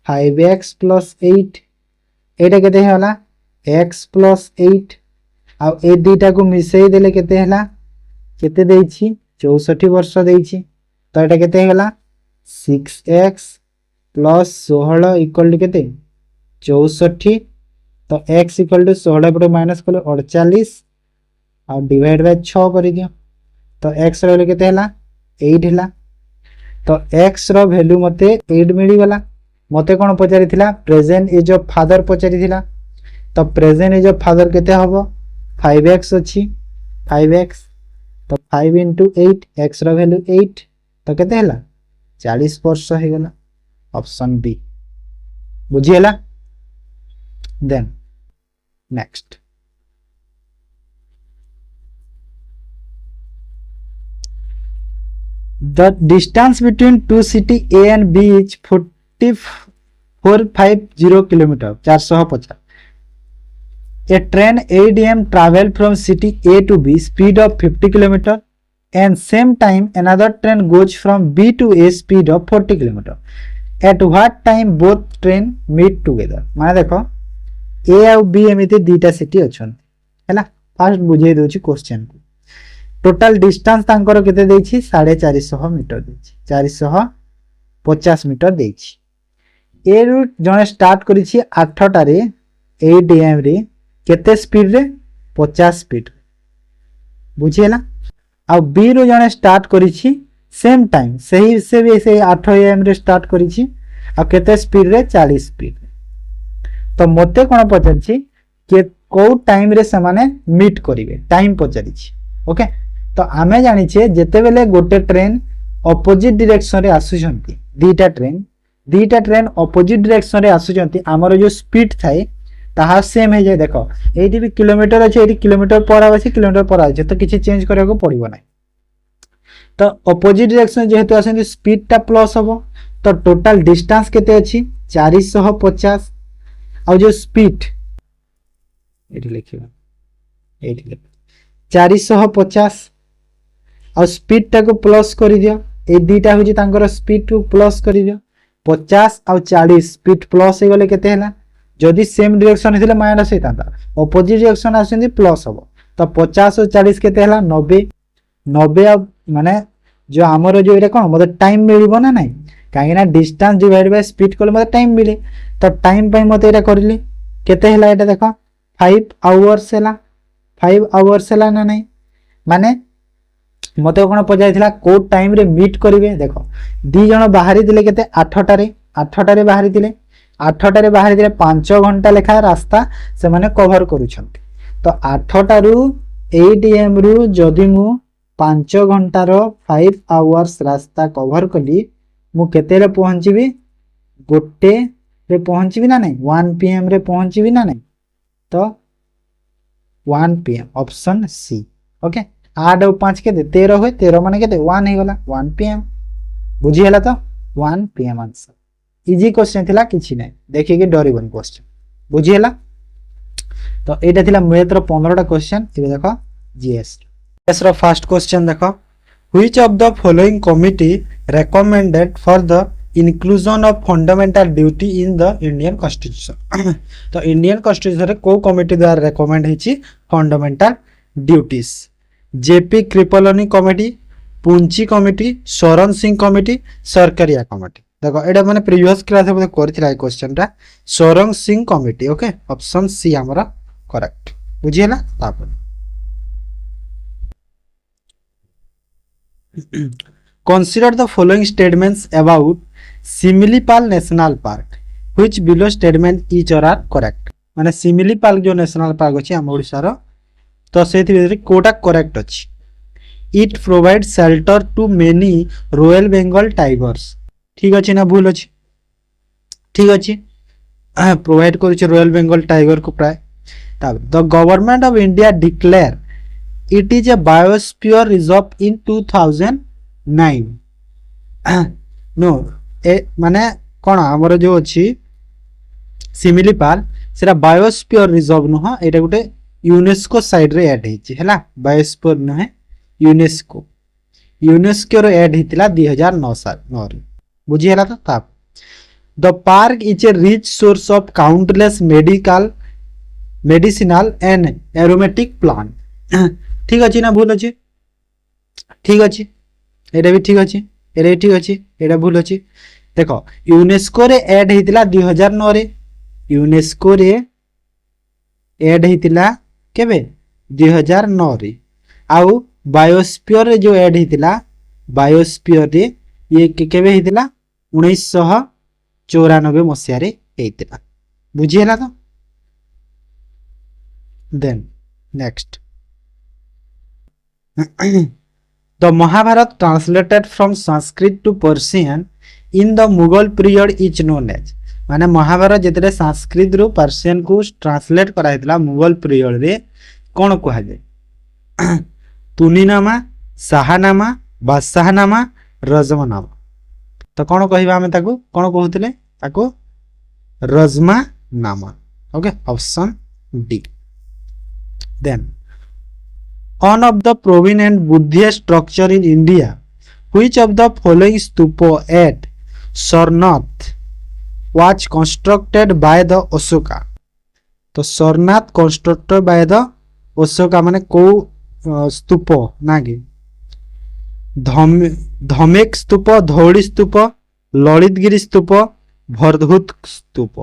5x + 8 एटा केते होला x + 8 आ ए दुटा को मिसई देले केते हला केते देइछि 64 वर्ष देइछि तो एटा केते हला 6x + 16 = केते 64 तो x = 16 पर माइनस कर 48 आ डिवाइड बाय 6 कर दियो तो x रो केते हला 8 हला तो x रो वैल्यू मते 8 मिली गला मते कोन पचारि थिला प्रेजेंट एज ऑफ फादर पचारि थिला तो प्रेजेंट एज ऑफ फादर केते हबो 5x अच्छी 5x तो 5 × 8 x रो वैल्यू 8 तो केते हला 40 वर्ष हे गला ऑप्शन बी बुझियला then next the distance between two city A and B is 450 km 450 A train ADM travel from city A to B speed of 50 km and same time another train goes from B to A speed of 40 km. At what time both train meet together? माने देखो A और B एमिति दीटा city अछन हैला fast बुझे दोछि question को total distance तांकर केते देछि 450 मीटर देछि 450 मीटर देछि ए रूट जने स्टार्ट करिछि 8 टारे 8 am रे केते स्पीड रे 50 स्पीड बुझियला आ बी रो जने स्टार्ट करिछि सेम टाइम सही से भी से 8 am रे स्टार्ट करिछि आ केते स्पीड रे 40 स्पीड तो मते कोन पचछि के को टाइम रे समाने मीट करिवे टाइम पचरिछि ओके तो आमे जानि छे जेते बेले गोटे ट्रेन ऑपोजिट डायरेक्शन रे आसुछंती दीटा ट्रेन ऑपोजिट डायरेक्शन रे आसुछंती हमर जो स्पीड थाए ताहा सेम हे जाय देखो एठी भी किलोमीटर अछि एठी किलोमीटर पर आछि किलोमीटर पर आछि तो किछि चेंज करे को पड़िबो नै तो ऑपोजिट डायरेक्शन जेहेतु आछन स्पीड ता प्लस होबो तो टोटल डिस्टेंस केते अछि 450 आ जो स्पीड एठी लिखिबा एठी 450 और स्पीड टा को प्लस कर दियो ए दीटा होची तांकर स्पीड को प्लस कर दियो 50 और 40 स्पीड प्लस हे गले केते हैला जदि सेम डायरेक्शन हेतिले माइनस हेतांता ऑपोजिट डायरेक्शन आछिंदी प्लस हबो तो 50 और 40 केते हला 90 90 माने जो आमर जो एटा कोन मते टाइम मिलिबो ना नाही काहे ना डिस्टेंस डिवाइड बाय स्पीड कोले मते टाइम मिले तो टाइम पई मते एटा करली केते हला एटा देखो 5 आवर्स हला 5 आवर्स हला ना नाही माने मते कोन पजाइथिला को टाइम रे मीट करिवे देखो दी जण बाहरी दिले केते 8टारे बाहरी दिले 8टारे बाहरी दिले 5 घंटा लेखा रास्ता से माने कवर करूछंती तो 8टारू 8 am रु जदि मु 5 घंटार 5 आवर्स रास्ता कवर कली मु केते रे पहुंचीबी गोटे रे पहुंचीबी ना नहीं 1 pm रे पहुंचीबी ना नहीं तो 1 pm ऑप्शन सी ओके 8 और 5 के 13 होय 13 माने केते 1 हे गला 1 pm बुझी हला तो 1 pm आंसर इजी क्वेश्चन थिला किछि नै देखि के डरिबन क्वेश्चन बुझी हला तो एटा थिला मैथ रो 15टा क्वेश्चन इबे देखो जीएस जीएस रो फर्स्ट क्वेश्चन देखो which of the following committee recommended for the inclusion of fundamental duty in the Indian constitution तो इंडियन कॉन्स्टिट्यूशन रे को कमिटी द्वारा रेकमेंड हेची fundamental duties JP Kripalani committee Punchhi committee Swaran Singh committee Sarkaria committee देखो एटा माने previous class में करथिला question रा Sharan Singh committee okay option C हमरा करेक्ट बुझियला तापर consider the following statements about Similipal National Park which below statement each are correct माने Similipal जो national park अछि हम ओडिसा रो तो सेति भितर कोटा करेक्ट अछि it provides shelter to many Royal Bengal tigers ठीक अछि ना भूल अछि ठीक अछि प्रोवाइड करै छै रॉयल बेंगल टाइगर को प्राय तब the government of India declare it is a biosphere reserve in 2009 नो ए माने कोन हमर जो अछि सिमिलीपाल सेरा बायोस्फीयर रिजर्व न ह एटा गुटे यूनेस्को साइड रे ऐड हेछि हला बायोस्फीयर न है यूनेस्को रो ऐड हितला 2009 साल रे बुझी हला त The park is a rich source of countless medicinal and aromatic plant. ठीक अछि ना भूल अछि ठीक अछि एटा भी ठीक अछि एटा भी ठीक अछि एटा भूल अछि देखो यूनेस्को रे ऐड हितला 2009 रे यूनेस्को रे ऐड हितला केबे 2009 रे आउ बायोस्फीयर रे जो ऐड हितला बायोस्फीयर रे ये केबे हितला 1994 मसिया रे हेतिला बुझी हला तो then next The Mahabharata translated from Sanskrit to Persian in the Mughal period is known as माने महाभारत जेतरे संस्कृत रो पर्शियन को ट्रांसलेट करा हितला मुगल पीरियड रे कोन कहै जाय तुनीनामा साहानामा बादशाहनामा रजमनामा तो कौन कहबा हमें ताको कौन कहउतले ताको Razmnama okay option D then one of the prominent Buddhist structure in India which of the following stupa at Sarnath was constructed by the Ashoka तो Sarnath constructed by the Ashoka माने को स्तूप नागे धमेक स्तूप धौड़ी स्तूप ललितगिरी स्तूप भरधूत स्तूप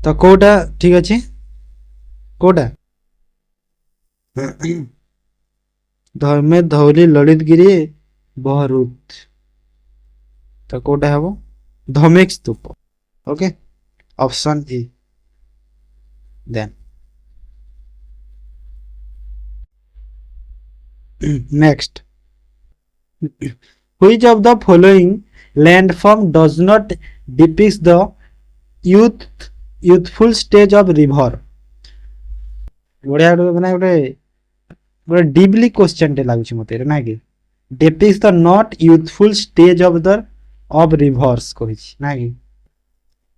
तो कोटा ठीक अछि कोटा धर्मे धौली ललितगिरी भरधूत तो कोटा हबो Dhamek stupa okay option A then next which of the following landform does not depict the youthful stage of river बढ़िया माने गोटे डीपली क्वेश्चन टे लागुछि मते ना कि depict the not youthful stage of the of rivers कहिछि ना कि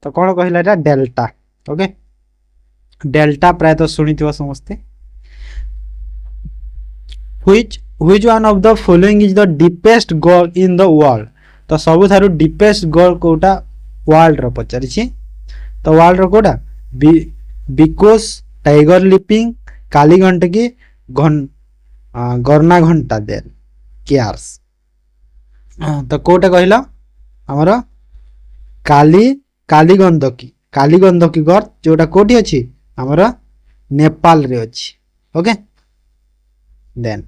तो कोन कहिला एटा डेल्टा ओके डेल्टा प्राय तो सुनिथिबो समस्ते which one of the following is the deepest gorge in the world तो सबु थारु deepest gorge कोटा वर्ल्ड रो पचारिछि तो वर्ल्ड रो कोडा because tiger leaping Kali Gandaki गरना घंटा देर केयर्स तो कोटा कहला हमर काली गंधकी गर्त जोटा कोठी अछि हमर नेपाल रे अछि okay then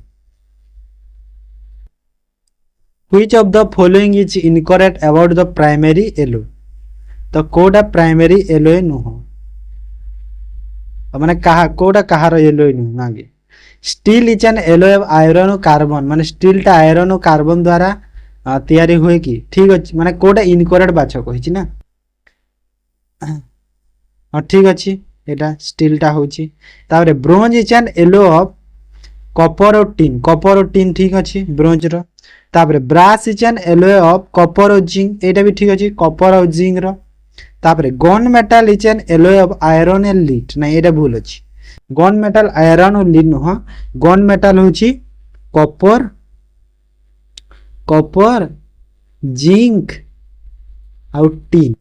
which of the following is incorrect about the primary alloy तो कोडा प्राइमरी एलोय नुह माने कहा कोडा कहार एलोय नु नागे steel is an alloy of iron और कार्बन माने स्टील टा आयरन और कार्बन द्वारा तैयारी हुए कि ठीक अछि माने कोडा इनकरेक्ट बाछ कहिछि ना हां ठीक अछि एटा स्टील टा होछि तारे bronze is an alloy of copper और टिन ठीक अछि ब्रोंज रो तारे brass is an alloy of copper और जिंक एटा भी ठीक अछि कॉपर और जिंक रो तारे gun metal is an alloy of iron and lead ना एटा भूल अछि गन मेटल आयरन और लीड नुह गन मेटल होछि कॉपर जिंक और टिन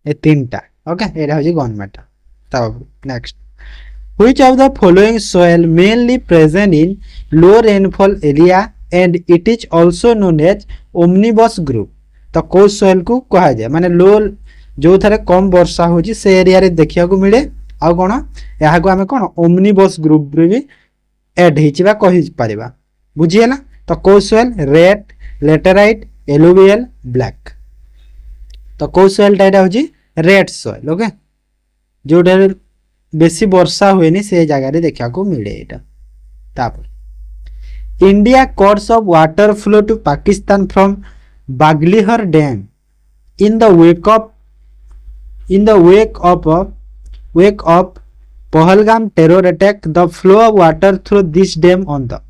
ए तीनटा ओके एटा होछि गन मेटल तब next which of the following soil mainly present in low rainfall area and it is also known as omnibus group तो को soil को कहा जाय माने लो जो थारे कम वर्षा होची से एरिया रे देखिया को मिले आ कोन यहा को हमें कोन ओमनीबस ग्रुप रे भी ऐड हिचबा कहि परिबा बुझियला तो को soil red laterite alluvial black तो को soil टाइटा होची रेड soil ओके जोडे बेसी वर्षा हुएनी से जगह रे देखा को मिले एटा तापर India course of water flow to Pakistan from Baglihar dam in the wake of Pahalgam terror attack the flow of water through this dam on the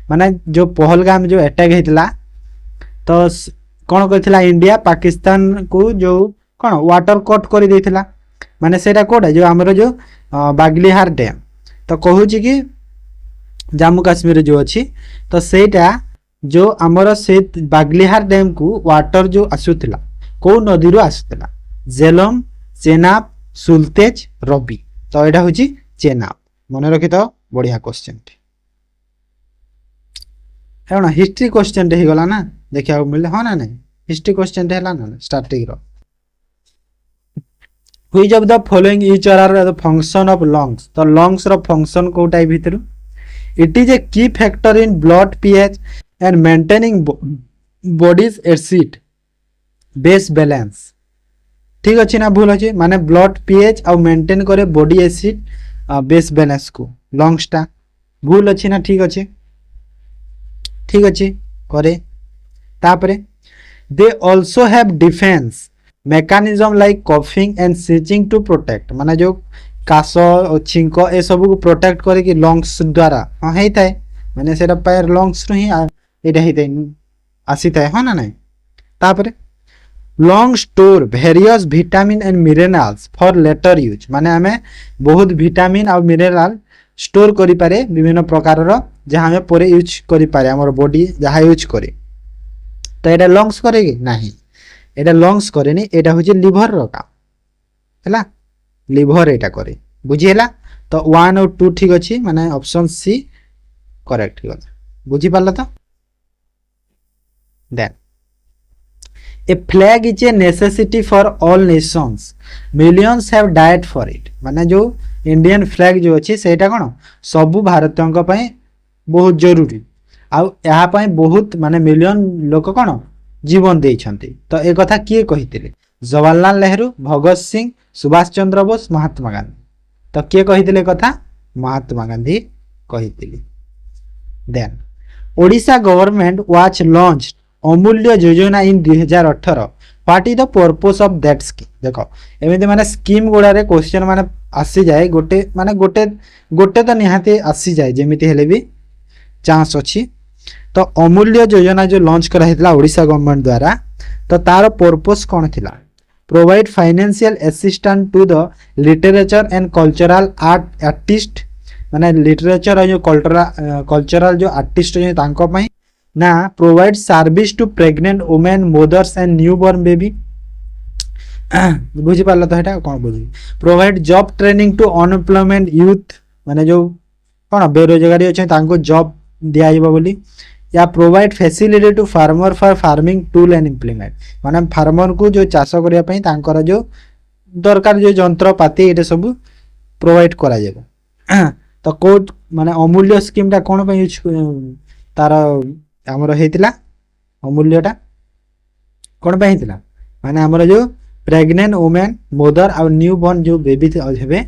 माने जो पहलगाम जो अटैक हेतला तो कोन करथिला इंडिया पाकिस्तान को जो कोन वाटर कट कर देथिला माने सेटा कोडा जो हमरो जो बागलीहार डैम तो कहू कि जम्मू काश्मीर जो अच्छी तो सेटा जो आमर से बागलीहार डैम को वाटर जो आसुला को नदी रो आसुला जेलम चेनाब सुलतेज रबी तो यहाँ हूँ चेनाब मन रखी तो बढ़िया क्वेश्चन है ना हिस्ट्री क्वेश्चन हो गला ना देखा मिले हाँ ना नहीं हिस्ट्री क्वेश्चन है ना स्टार्टिंग रो which of the following each are the function of lungs तो lungs रो function को type भितरु it is a key factor in blood pH and maintaining body's acid base balance ठीक अच्छी ना भूल अच्छी माने blood pH और maintain करे body acid base balance को lungs टा भूल अच्छी ना ठीक अच्छी करे तापरे they also have defense mechanism like coughing and sneezing to protect माने जो काश और छिंक ए सब को प्रोटेक्ट करे कि लंग्स द्वारा हां हेई थाए माने सेटा पायर लंग्स रो ही एटा हेई थाए आसी थाए हां ना नहीं तापरे lung store various vitamin and minerals for later use माने हमें बहुत विटामिन और मिनरल स्टोर करि पारे विभिन्न प्रकार रो जहां हमें परे यूज करि पारे हमर बॉडी जहां यूज करे तो एटा लंग्स करेगी नहीं एटा लंग्स करेनी एटा होची लिवर रो काम हैला लिवर एटा करे बुझी हैला तो 1 और 2 ठीक अछि माने ऑप्शन सी करेक्ट हो बुझी पाला तो then a flag is a necessity for all nations millions have died for it माने जो इंडियन फ्लैग जो अछि सेटा कोन सब भारतीयों को पय बहुत जरूरी आ यहा पय बहुत माने मिलियन लोक कोन जीवन देइछन्ते तो ए कथा किए कहितिले जवाहरलाल नेहरू भगत सिंह सुभाष चंद्र बोस महात्मा गांधी तो किए कहितिले कथा महात्मा गांधी कहितिले then Odisha government was launched Amulya Yojana in 2018 what is the purpose of that scheme देखो एमिति माने स्कीम गुडा रे क्वेश्चन माने आसी जाए गोटे तो निहाते आसी जाए जेमिति हेले भी चांस अछि तो अमूल्य योजना जो लॉन्च करा हेतला ओडिशा गवर्नमेंट द्वारा तो तार पर्पस कोन थिला provide financial assistance to the literature and cultural artist माने लिटरेचर और जो कल्चरल जो आर्टिस्ट जो तांको पई ना provide service to pregnant women mothers and newborn baby बुझी पारल तो हेटा कोन बुझी provide job training to unemployment youth माने जो कोन बेरोजगारी अछि तांको जॉब दिया जेबा बोली या provide facility to farmer for farming tool and implement माने फार्मर को जो चाष करिया पई तांकर जो दरकार जो यंत्रपाति एटा सब प्रोवाइड करा जेबा तो कोड माने अमूल्य स्कीम टा कोन पई यूज तार हमर हेतिला अमूल्यटा कोन पई हेतिला माने हमर जो प्रेग्नेंट वुमेन मदर और न्यू बॉर्न जो बेबी हेबे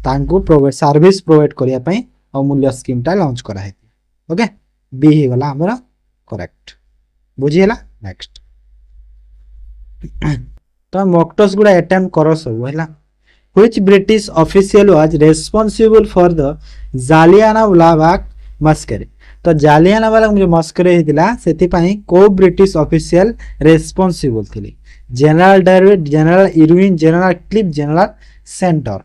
तांको प्रोवाइड सर्विस प्रोवाइड करिया पई अमूल्य स्कीम टा लॉन्च करा हेति ओके बी हे गला हमर करेक्ट बुझी हला नेक्स्ट तो मॉक गुड़ा अटेम्प्ट करो सब हला which British official was responsible for the Jallianwala Bagh massacre तो जालियानवाला जो मस्करी हेतिला सेति पई को ब्रिटिश ऑफिशियल रेस्पोंसिबल थिले General direct General Irwin General Cliff General centre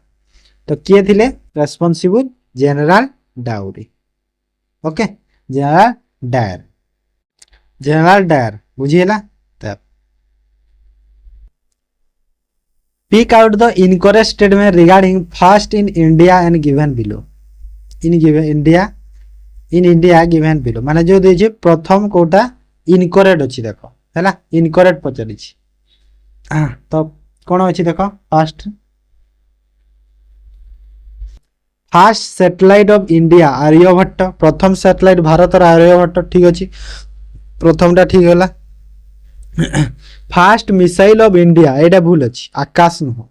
तो किए थिले responsible General Dyer okay General Dyer बुझिएला तब pick out the incorrect statement regarding first in India and given below in India given below माने जो देजे प्रथम Kota incorrect अछि देखो हैला इनकरेक्ट पचरी छी तो कौन अच्छी देख first first satellite of India Aryabhata प्रथम सैटेलाइट भारत आर्यभट्ट ठीक अच्छे प्रथमटा ठीक है फास्ट मिसाइल ऑफ इंडिया एटा भूल अच्छी आकाश नुह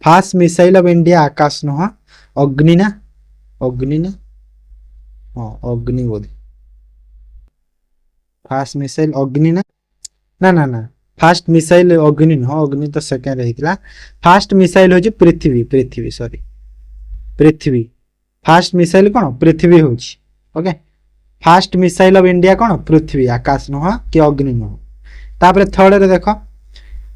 फास्ट मिसाइल ऑफ इंडिया आकाश नुह अग्नि ना हाँ अग्नि बोध फास्ट मिसाइल अग्नि ना ना ना ना फास्ट मिसाइल अग्नि नुह अग्नि तो सेकेंड रही फास्ट मिसाइल हो पृथ्वी पृथ्वी सॉरी पृथ्वी फास्ट मिसाइल कौन पृथ्वी हो okay fast missile of India कौन पृथ्वी आकाश नुह कि अग्नि नुह तापर थर्ड रे देखो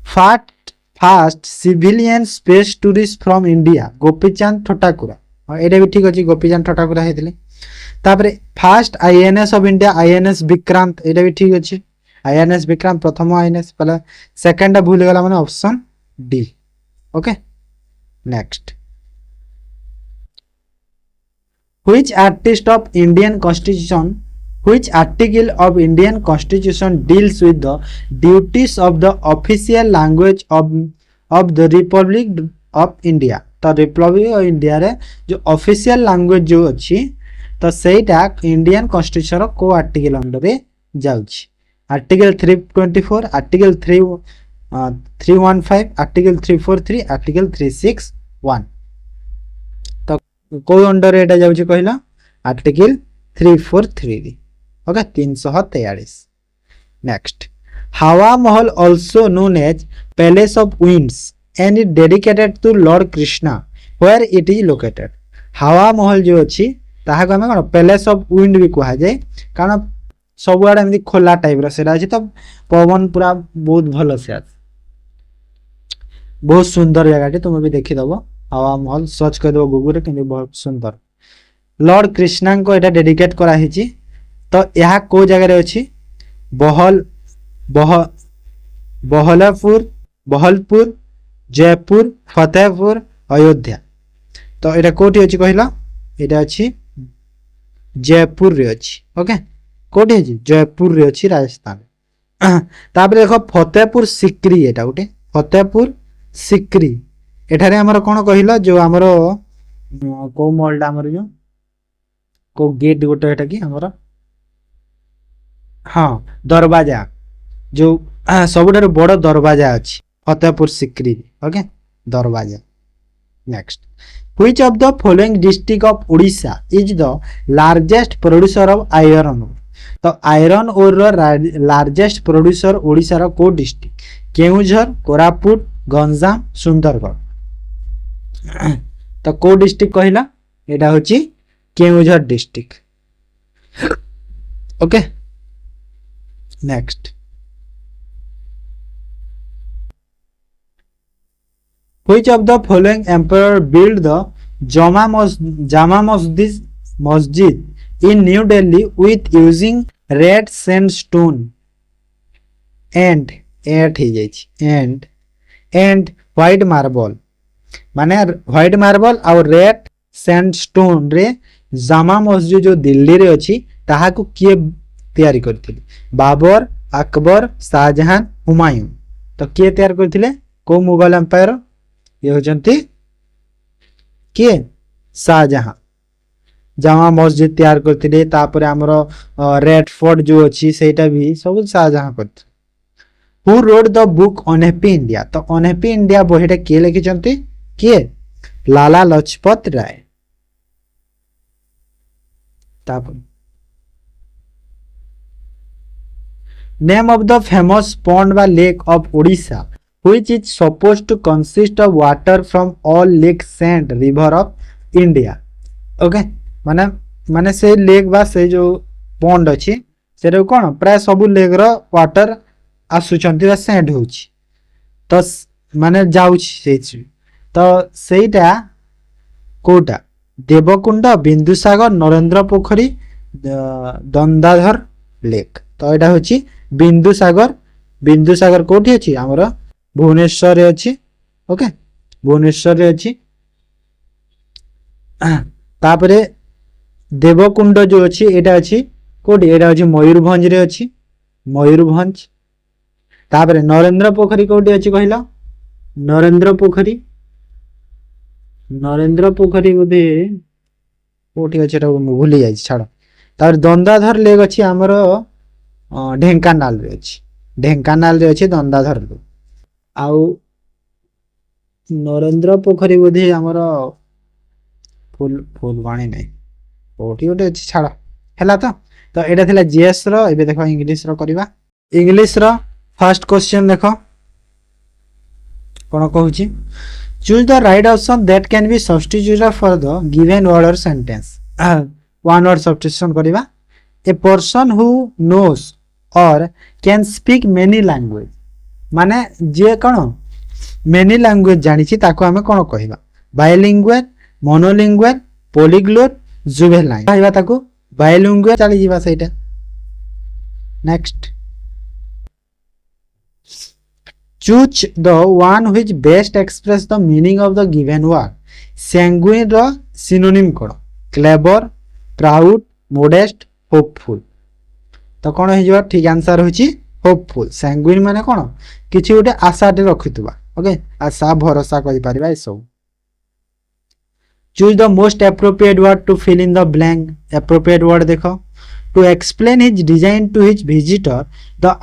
first civilian space tourist from India Gopichand Thotakura एटा भी ठीक अछि गोपीचंद ठोटाकुरा हेतिले तापर first INS of India INS Vikrant एटा भी ठीक अछि आईएनएस विक्रांत प्रथम आईएनएस पहले सेकंड भूल गला माने option D okay next which artist of Indian Constitution which article of Indian Constitution deals with the duties of the official language of the Republic of India तो रिपब्लिक ऑफ इंडिया रे जो official language जो अछि तो सेटा Indian constitution रो को article under रे जाउछि article 324 article 315 article 343 article 361 तो को अंडर एटा जाउछि कहला article 343 okay 343 next Hawa Mahal also known as palace of winds and it dedicated to lord Krishna where it is located Hawa Mahal जो अछि ताहा को हम पैलेस ऑफ विंड भी कहा जाए कारण सब आड़े एमती खोला टाइप रो सेरा अछि तो पवन पूरा बहुत भलो से अछि बहुत सुंदर जगह तुम भी देखि दबो हवा महल सर्च कर दबो गूगल रे कि बहुत सुंदर लॉर्ड कृष्णा को एटा डेडिकेट करा हिची तो यह को जगह रे अछि बहलपुर जयपुर फतेहपुर अयोध्या तो एटा कोठी अछि कहला एटा अछि जयपुर रे अछि ओके कोठी अछि जयपुर रे अछि राजस्थान तापर देखो फतेहपुर सिक्री एटा उठे फतेहपुर सिक्री एठारे हमर कोन कहिला जो हमर को मॉलडा हमर जो को गेट गोटे एटा की हमर हां दरवाजा जो सबुठार बड़ दरवाजा अछि फतेहपुर सिक्री ओके दरवाजा next which of the following district of Odisha is the largest producer of iron ore तो आयरन ओर रो लार्जेस्ट प्रोड्यूसर ओडिशा रो को डिस्ट्रिक्ट केउझर कोरापुट गंजाम सुंदरगढ़ तो को डिस्ट्रिक्ट कहला एटा होची Keonjhar district okay next Which of the following emperor built the Jama Masjid in New Delhi with using red sandstone and white marble माने व्हाइट मार्बल और रेड सैंडस्टोन रे जामा मस्जिद जो दिल्ली रे अछि ताहा को किए तैयारी करथिले बाबर अकबर शाहजहां हुमायूं तो किए तैयार करथिले को मुगल एम्पायर ये होचंती किए शाहजहां जामा मस्जिद तैयार करथिले तापर हमर रेड फोर्ट जो अछि सेटा भी सब शाहजहां करथिले who wrote the book unhappy India तो अनहैप्पी इंडिया बहीटा किए लिखिचंती किए लाला लजपत राय तापर name of the famous pond बा lake of Odisha which is supposed to consist of water from all lakes and river of India okay माने माने से लेक बा से जो पॉन्ड अछि सेटा कोन प्राय सब लेक रो वाटर आसुचंती बा सेंड होछि तो माने जाउछि से तो सेटा कोटा देवकुंड बिंदुसागर नरेंद्र पोखरी दंडाधर लेक तो एटा होछि बिंदुसागर बिंदुसागर कोठी अछि हमर भुवनेश्वर रे अछि ओके भुवनेश्वर रे अछि तापरे देवकुंड जो अछि एटा अछि कोठी एटा अछि मयूरभंज रे अछि मयूरभंज तापरे नरेंद्र पोखरी कोठी अछि कहिला नरेंद्र पोखरी बोधे कोठी अछि एटा भूली जाई छाड़ तार दंडाधर लेक अछि हमर ढेंकानाल रे अछि ढेंकानाल रे अछि दंडाधर लेक आउ नरेंद्र पोखरी बोधे हमर फुलवाणी नहीं कोठी गोटे अछि छाड़ हैला तो एटा थिला जीएस रो एबे देखो इंग्लिश रो करबा इंग्लिश रो फर्स्ट क्वेश्चन देखो कोन कहूची choose the right option that can be substituted for the given word or sentence one word substitution करबा a person who knows or can speak many language माने जे कोन many language जानि छि ताको हमें कोन कहबा बायलिंगुअल मोनोलिंगुअल पॉलीग्लोट जुवेनाइल कहबा ताको बायलिंगुअल चली जीवा सेटा next choose the one which best express the meaning of the given word sanguine रो सिनोनिम कोन क्लेवर प्राउड मोडेस्ट होपफुल तो कौन हो ठीक आंसर होची होपफुल सैंग्विन माने कौन किछि गोटे आशाटे रखुतबा ओके आशा भरोसा करि परिबा सब choose the most appropriate word to fill in the blank appropriate word देखो to explain his design to his visitor the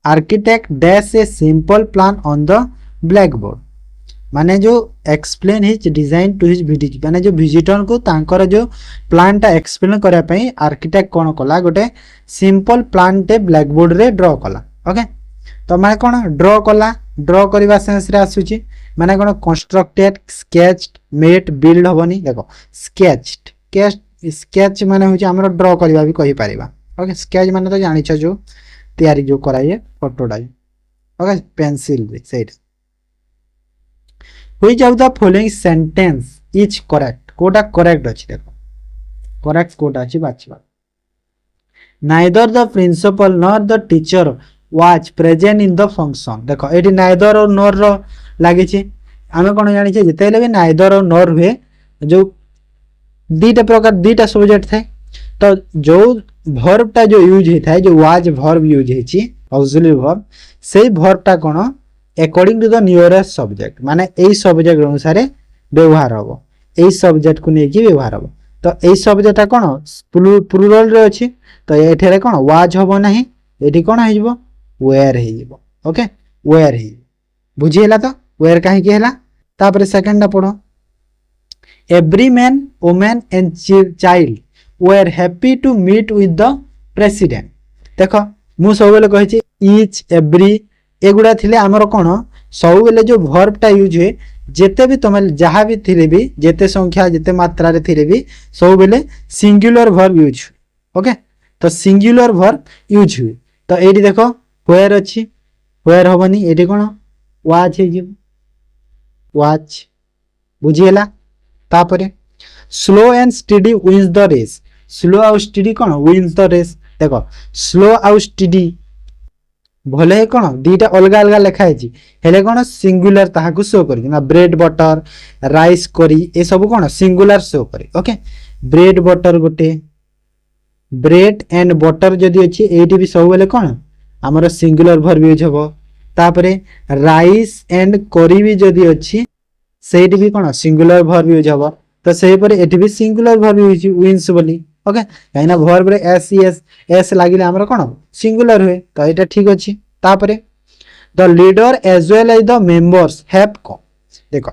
architect dash a simple plan on the black board माने जो explain his design to his visitor माने जो visitor को तांकर जो plan टा explain करिया पई आर्किटेक्ट कोन कला गोटे सिंपल प्लान टे ब्लैक बोर्ड रे ड्रॉ कला ओके तो माने कोन ड्रॉ कला ड्रॉ करबा सेंस रे आसुची माने कोन कंस्ट्रक्टेड स्केच्ड मेड बिल्ड होबनी देखो स्केच्ड स्केच माने होची हमरो ड्रॉ करबा भी कहि परिबा ओके स्केच माने तो जानि छ जो तैयारी जो कराइए फोटोडा ओके पेंसिल रे set Which of the following sentence is correct? कोटा correct अछि देखो correct कोटा अछि बाछिबा Neither the principal nor the teacher was present in the function देखो एटी neither और nor रो लागि छि आमे कोन जानि छि जतेले भी neither और nor हुए जो दीटा प्रकार दीटा सब्जेक्ट थे तो जो verb टा जो यूज हेता है जो was verb यूज हेछि auxiliary verb से verb टा कोन according to the nearest subject माने एई सब्जेक्ट अनुसार व्यवहार होबो एई सब्जेक्ट को नेकी व्यवहार होबो तो एई सब्जेक्ट टा कोन प्लुरल रे अछि तो एठेरे कोन वाज होबो नाही एठी कोन हे जिवो वेयर हे जिवो ओके वेयर हे बुझियला तो वेयर काहे के हला तापर सेकंड पढो every man women and child were happy to meet with the president देखो मु सबले कहै छी ईच एवरी एगुडा थिले हमर कोन सब बेले जो वर्ब टा यूज हुए जेते भी तमे जहा भी थिले भी जेते संख्या जेते मात्रा रे थिले भी सब बेले सिंगुलर वर्ब यूज ओके तो सिंगुलर वर्ब यूज हुए तो एडी देखो वेयर अछि वेयर होबनी एडी कोन वाच हे जिवो वाच बुझियला तापरे slow and steady wins the race slow और स्टडी कोन विन्स द रेस देखो स्लो और स्टडी भले ही कौन दीटा अलग अलग लिखाई हेले कौन सिंगुलर ताहाकू शो करी ना ब्रेड बटर राइस करी ए सब कौन सिंगुलर शो करे ओके ब्रेड बटर गोटे ब्रेड एंड बटर जदि अच्छी एटी भी सब बेले कौन आमर सिंगुलर भर्ब यूज हम तापरे राइस एंड करी भी जदि अच्छी सेठी भी कौन सिंगुलर भर्ब यूज हम तो से एटी भी सिंगुलर भर्ब यूज विन्स बोली ओके कहीं भर्ब रे एस एस एस लगिले हमर कोन सिंगुलर हुए तो एटा ठीक अछि तापरे the leader as well as the members have को देखो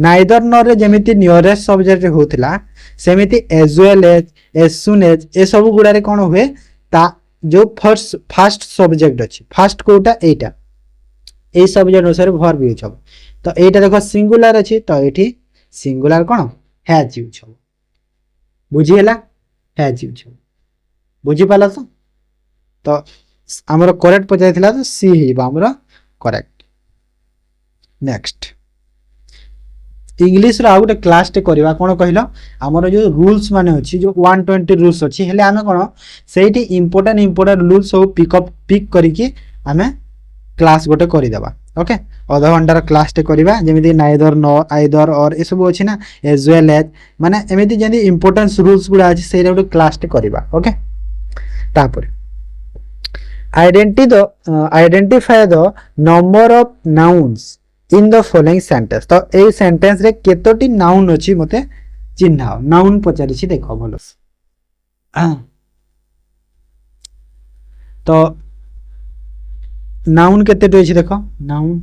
नाइदर नॉर रे जेमिति नियरेस्ट सब्जेक्ट होतला सेमिति एज वेल एज सुन एज ए सब गुडा रे कोन हुए ता जो फर्स्ट सब्जेक्ट अछि फर्स्ट कोटा एटा ए सब्जेक्ट अनुसार भर्ब यूज हो तो एटा देखो सिंगुलर अछि तो एठी सिंगुलर कोन हैज यूज हो बुझिएला हैज यूज हो बुझी पाला तो आमर करेक्ट पचाइथिला तो सी हेबा आमर करेक्ट नेक्स्ट इंग्लिश रो आउट क्लास टे करबा कोन कहिलो आमर जो रूल्स माने अछि जो 120 रूल्स अछि हेले आमे कोन सेठी इंपोर्टेंट रूल्स सब पिक करिकि आमे क्लास गोटे करि देबा ओके आधा घंटार क्लास टे करबा जेमिति नाइदर नो आइदर और ए सब अछि ना एज वेल एज माने एमिति जेंति इंपोर्टेंस रूल्स गुडा अछि सेरा गोटे क्लास टे करबा ओके तापर identify the number of nouns in the following sentence तो ए सेंटेंस रे केतोटी नाउन अछि मते चिन्हाओ नाउन पचारि छी देखो भलोस तो नाउन केतेटी अछि देखो नाउन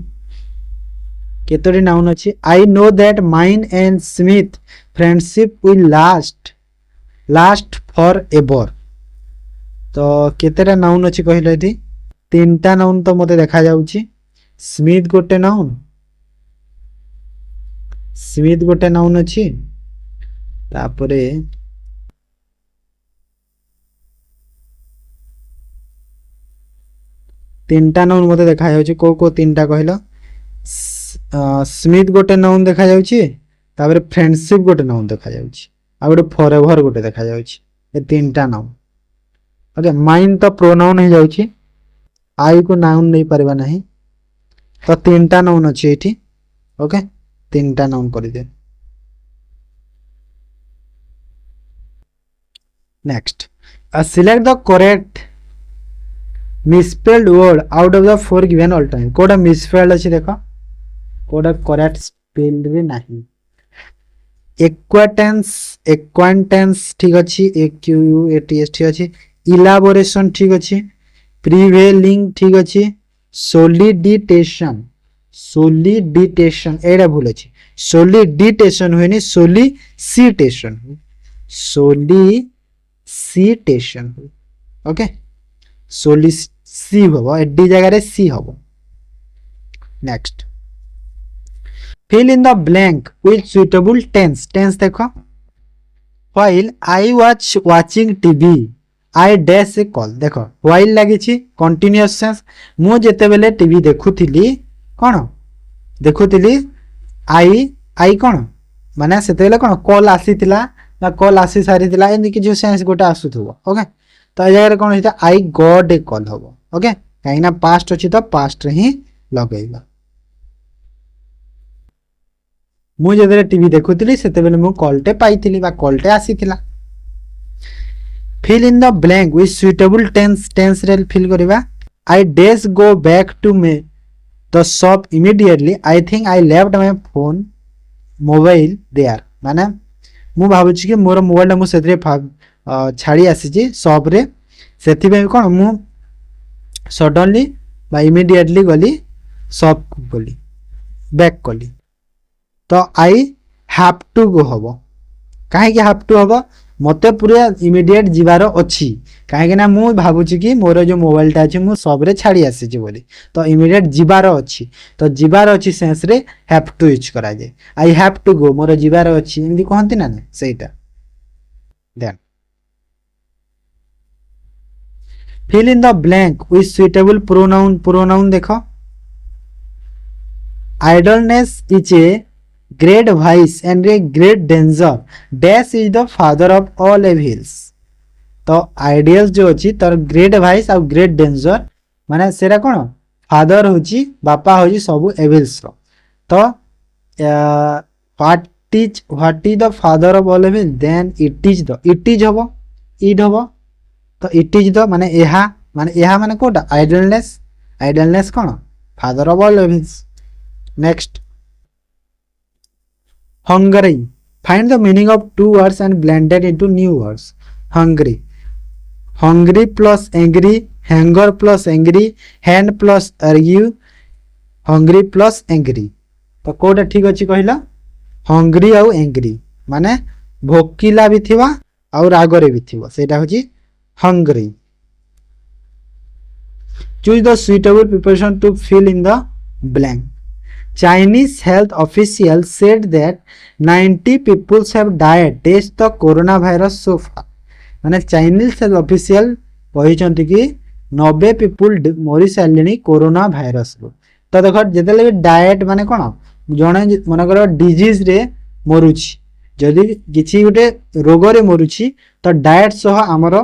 केतोटी नाउन अछि I know that mine and Smith friendship will last for ever तो केतेटा नाउन अछि कहिलो एठी तीनटा नाउन तो मते देखा जाउछि स्मिथ गोटे नाउन अछि तापरे तीनटा नाउन मते देखा जाउछि को तीनटा कहिलो स्मिथ गोटे नाउन देखा जाउछि तापरे फ्रेंडशिप गोटे नाउन देखा जाउछि आ गोटे फॉरएवर गोटे देखा जाउछि ए तीनटा नाउन ओके माइन तो प्रोनाउन हो जाउछि आई को नाउन नहीं परबा नहीं तो तीनटा नाउन अछि एठी ओके तीनटा नाउन कर दे next select the correct misspelled word out of the four given alternative कोडा मिसस्पेल्ड अछि देखो कोडा करेक्ट स्पेल्ड रे नाही एक्वांटेंस ठीक अछि एक्यू एटीएस ठीक अछि इलाबोरेशन ठीक अछि प्रिवेलिंग ठीक अछि सोलिडिटेशन एडा भूल अछि सोलिडिटेशन होइनी सोलिसिटेशन ओके सोलिसी हबो एडी जगह रे सी हबो next fill in the blank with suitable tense देखो while I watch watching TV I dash a call देखो व्हाइल लागि छी कंटीन्यूअस सेंस मु जेते बेले टीवी देखुथिली कोन देखुथिली आई कोन माने सेते बेले कोन कॉल आसीतिला ना कॉल आसी सारितिला एनी कि जो सेंस गोटा आसुथबो ओके तो ए जगह कोन हिता आई गॉट ए कॉल हबो ओके काइना पास्ट अछि तो पास्ट रे ही लगैबा मु जेते टीवी देखुथिली सेते बेले मु कॉलटे पाइथिली बा कॉलटे आसीतिला fill in the blank with suitable tense रे fill करिबा I dash go back to me the shop immediately I think I left my phone mobile there माने मु भाबुछि कि मोर मोबाइल मु सेतरे छाड़ी आसी छी शॉप रे सेति बे कोन मु सडनली बा इमीडिएटली गली शॉप गली बैक कली तो आई हैव टू गो हबो काहे कि हैव टू हबो मते पूरा इमीडिएट जीवार अछि काहे ना मु भाबुछि कि मोर जो मोबाइल ता अछि मु सब रे छाड़ी आसी छी बोली तो इमीडिएट जीवार अछि तो जीवार अछि सेंस रे हैव टू यूज करा जाय आई हैव टू गो मोर जीवार अछि एंदी कहंती ना सेटा then fill in the blank with suitable pronoun देखो idleness is a great vice and a great danger dash is the father of all evils तो ideal जो अछि तर ग्रेट वाइस और great danger माने सेरा कोन फादर होची बापा होची सब एविल्स रो तो what is the father of all evil then it is हबो इड हबो तो इट इज द माने माने कोटा आइडलनेस कोन father of all evils next hungry find the meaning of two words and blend it into new words hungry plus angry hanger plus angry hand plus argue hungry plus angry तो कोटा ठीक अछि कहिला hungry आउ angry माने भोकिला भी थिबा और रागरे भी थिबा सेटा होची hungry choose the suitable preposition to fill in the blank Chinese health officials said that 90 people have died test the coronavirus so far माने चाइनीज हेल्थ ऑफिशियल कहिसंती कि 90 पीपुल मरी सारले कोरोना भाइरस रो तो देख जेतेले डाएट माने कोन जणे मनकर डिजीज रे मरुछि जदि किछि गोटे रोग रे मरुछि तो डाएट सह हमर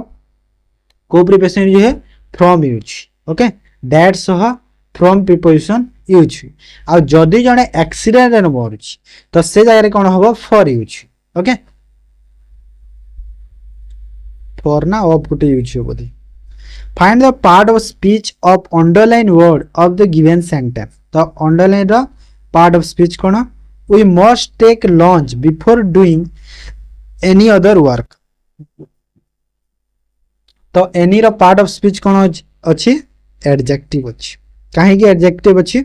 को प्रिपरेशन जे है फ्रॉम यूज ओके डाएट सह फ्रॉम प्रिपरेशन यूज आ जदि जणे एक्सीडेंट रे मरुछि तो से जगह रे कोन होबो फॉर यूज ओके फॉर ना ऑफ गुटे यूज हो बोली find the part of speech of underline word of the given sentence तो underline the part of speech कोन we must take lunch before doing any other work तो any रो part of speech कोन अछि adjective अछि काहे कि adjective अछि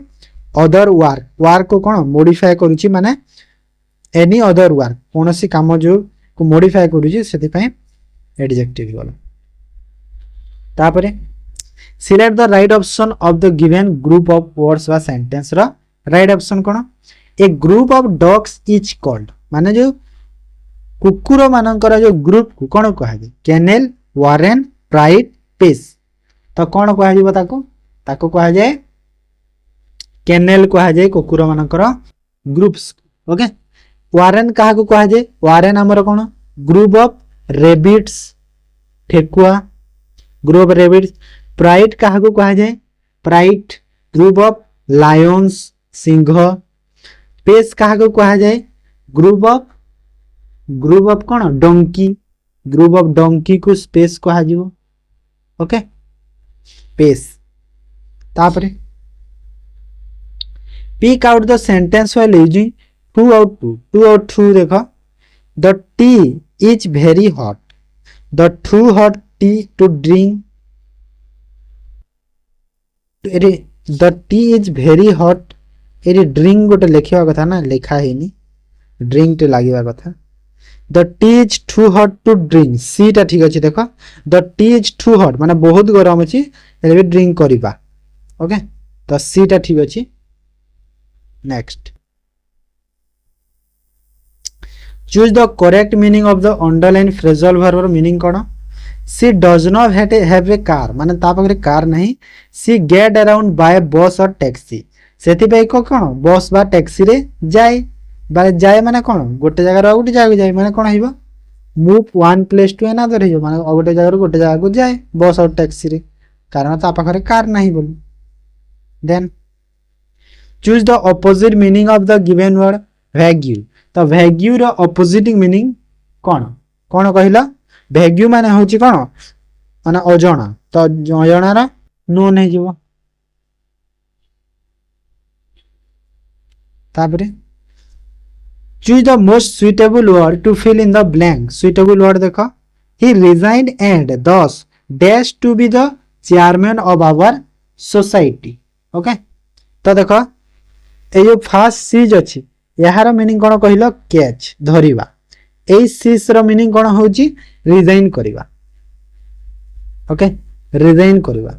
अदर वर्क को कोन मॉडिफाई करूची माने एनी अदर वर्क कोनोसी काम जो को मॉडिफाई करूची सेति पय एडजेक्टिव होला तापरे select the right option of the given group of words वा सेंटेंस रा right option cone A group of dogs is called माने जो कुकुर मानकर जो ग्रुप को कोन कहबे केनेल वारेन प्राइड पेस तो कोन कहबे ताको कहा जाए केनेल कहा जाए कुकुर मानकर ग्रुप्स ओके वारेन कहा को कहा जाए वारेन हमर कोन ग्रुप ऑफ रेबिट्स ठेकुआ ग्रुप ऑफ रेबिट्स प्राइड कहा को कहा जाए प्राइड ग्रुप ऑफ लायंस सिंह पेस कहा को कहा जाए ग्रुप ऑफ कोन डोंकी ग्रुप ऑफ डोंकी को स्पेस कहा जीवो ओके पेस तापरे pick out the sentence while using two out two देखो the tea is very hot the too hot tea to drink the tea is very hot एरी drink गोटे लिखिया कथा ना लिखा हेनी ड्रिंक टे लागिवा कथा the tea is too hot to drink सी टा ठीक अछि देखो the tea is too hot माने बहुत गरम अछि एबे ड्रिंक करिबा ओके तो सी टा ठीक अछि next choose the correct meaning of the underlined phrasal verb or meaning cone she does not have a car माने ता पकरे कार नहीं she get around by bus or taxi सेति पे को कोन बस बा टैक्सी रे जाय माने कोन गोटे जगह रो गोटे जगह जाय माने कोन हिबो move one place to another हिबो माने गोटे जगह रो गोटे जगह को जाय बस और टैक्सी रे कारण ता पकरे कार नहीं बोल then choose the opposite meaning of the given word vague तो vague रो opposite meaning कोन कहिला vague माने होची कोन माने अजणा तो अजणा रा नो नै जीवो तापरे choose the most suitable word to fill in the blank suitable word देखो he resigned and thus dash to be the chairman of our society okay तो देखो ए जो फास्ट सीज अछि यार मीनिंग कोन कहिलो कैच धरिबा ए सीज रो meaning कोन होची resign करिबा okay resign करिबा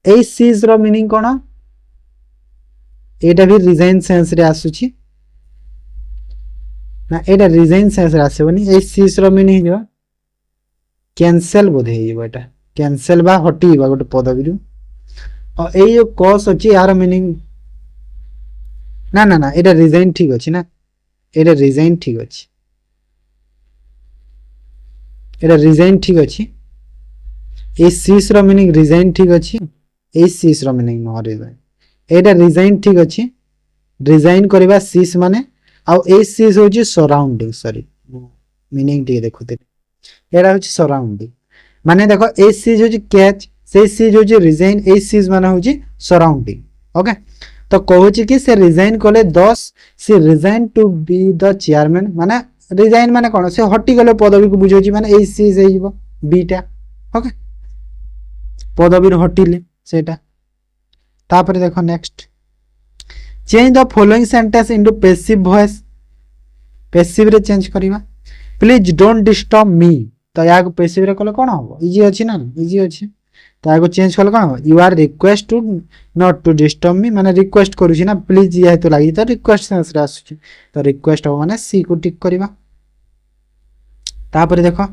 ए seize रो meaning कोन एटा भी रिजाइन सेंस रे आसुची ना एटा रिजाइन सेंस रे आसेबनी ए सीज रो मीनिंग जो कैंसिल बोधे हिबो एटा कैंसिल बा हटिबा गोटे पदबीरु और ए जो कॉस अछि यार मीनिंग ना ना ना एटा रिजाइन ठीक अछि ना एटा रिजाइन ठीक अछि एटा रिजाइन ठीक अछि ए सीस रो मीनिंग रिजाइन ठीक अछि ए सीस रो मीनिंग नो रिजाइन एटा रिजाइन ठीक अछि रिजाइन करबा सीस माने आउ ए सीस होची सराउंडिंग सॉरी मीनिंग ठीक देखुते एटा होची सराउंडिंग माने देखो ए सीज होची कैच से सीज होची रिजाइन ए सीज माने होची सराउंडिंग ओके तो कहूची कि से रिजाइन कले 10 से resign to be the chairman माने रिजाइन माने कोन से हटी गले पदवी को बुझोची माने ए सीज हेइबो बीटा ओके पदवी हटिले सेटा तापर देखो next change the following sentence into passive voice passive रे चेंज करिवा प्लीज डोंट डिस्टर्ब मी तो या को पैसिव रे कले कोन हो इजी अछि ना इजी अछि तो या को चेंज कले कोन हो you are request to not to disturb me माने रिक्वेस्ट करूची ना प्लीज या तो लागि तो रिक्वेस्ट सेंस रे आसुची तो रिक्वेस्ट हो माने सी को टिक करिवा तापर देखो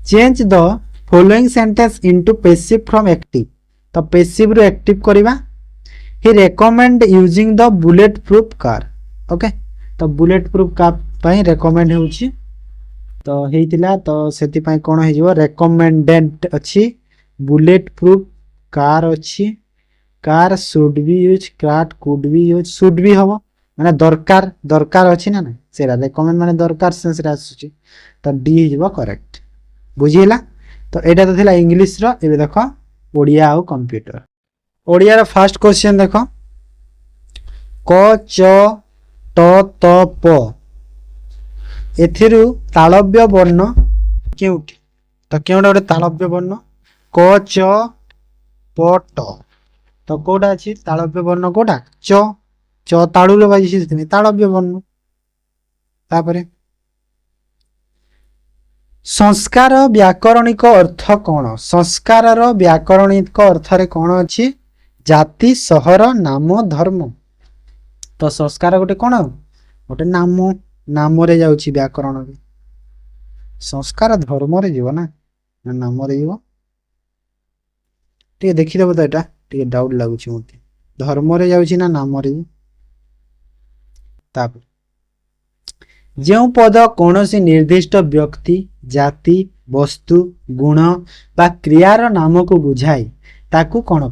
change the following sentence into passive from active तो पैसिव रो एक्टिव करिवा he recommend using the bullet proof car okay तो बुलेट प्रूफ कार पई रेकमेंड होची तो हेतिला तो सेति पई कोन हे जिवो रेकमेंडेड अछि बुलेट प्रूफ कार अछि car should be use car could be use should be हबो माने दरकार दरकार अछि ना ना सेरा रेकमेंड माने दरकार सेंस रे आसुची तो डी हे जिवो करेक्ट बुझिला तो एटा तो थिला इंग्लिश रो एबे देखो ओडिया आ कंप्यूटर ओडिया रो फर्स्ट क्वेश्चन देखो क च ट त प एथिरु तालव्य वर्ण केउटी तो केउडा गोटे तालव्य वर्ण क च प ट तो कोडा अछि तालव्य वर्ण कोडा च ताळु रे बाजी सिथिनि तालव्य वर्ण तापरे संस्कार व्याकरणिक अर्थ कोन संस्कार रो व्याकरणिक अर्थ रे कोन अछि जाति शहर नाम धर्म तो संस्कार गोटे कोन गोटे नाम नाम रे जाउची व्याकरण रे संस्कार धर्म रे जीव ना नाम रे जीव टे देखि देबो तो एटा टे डाउट लागुची मते धर्म रे जाउची ना नाम रे ताप जेउ पद कोनोसी निर्दिष्ट व्यक्ति जाति वस्तु गुण बा क्रियार नाम को बुझाई ताकू कोन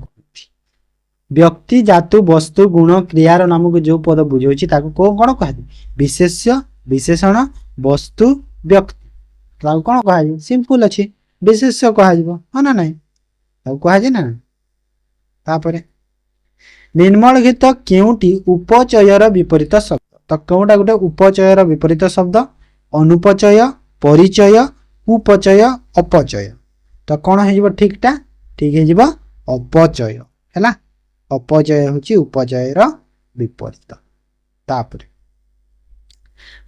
व्यक्ति जातु वस्तु गुण क्रियार नाम को जो पद बुझौछि ताकू को कोन कहै विशेष्य विशेषण वस्तु व्यक्ति ताकू कोन कहै सिंपल अछि विशेष्य कहै ना नै ताकू कहै ना तापरे निर्मलघित केउटी उपचयर विपरीत शब्द तो कोउटा गुटे उपचयर विपरीत शब्द अनुपचय परिचय उपचय अपचय तो कोन हे जिवो ठीकटा ठीक हे जिवो अपचय हैला अपचय होची उपचय रो विपरीत तापरे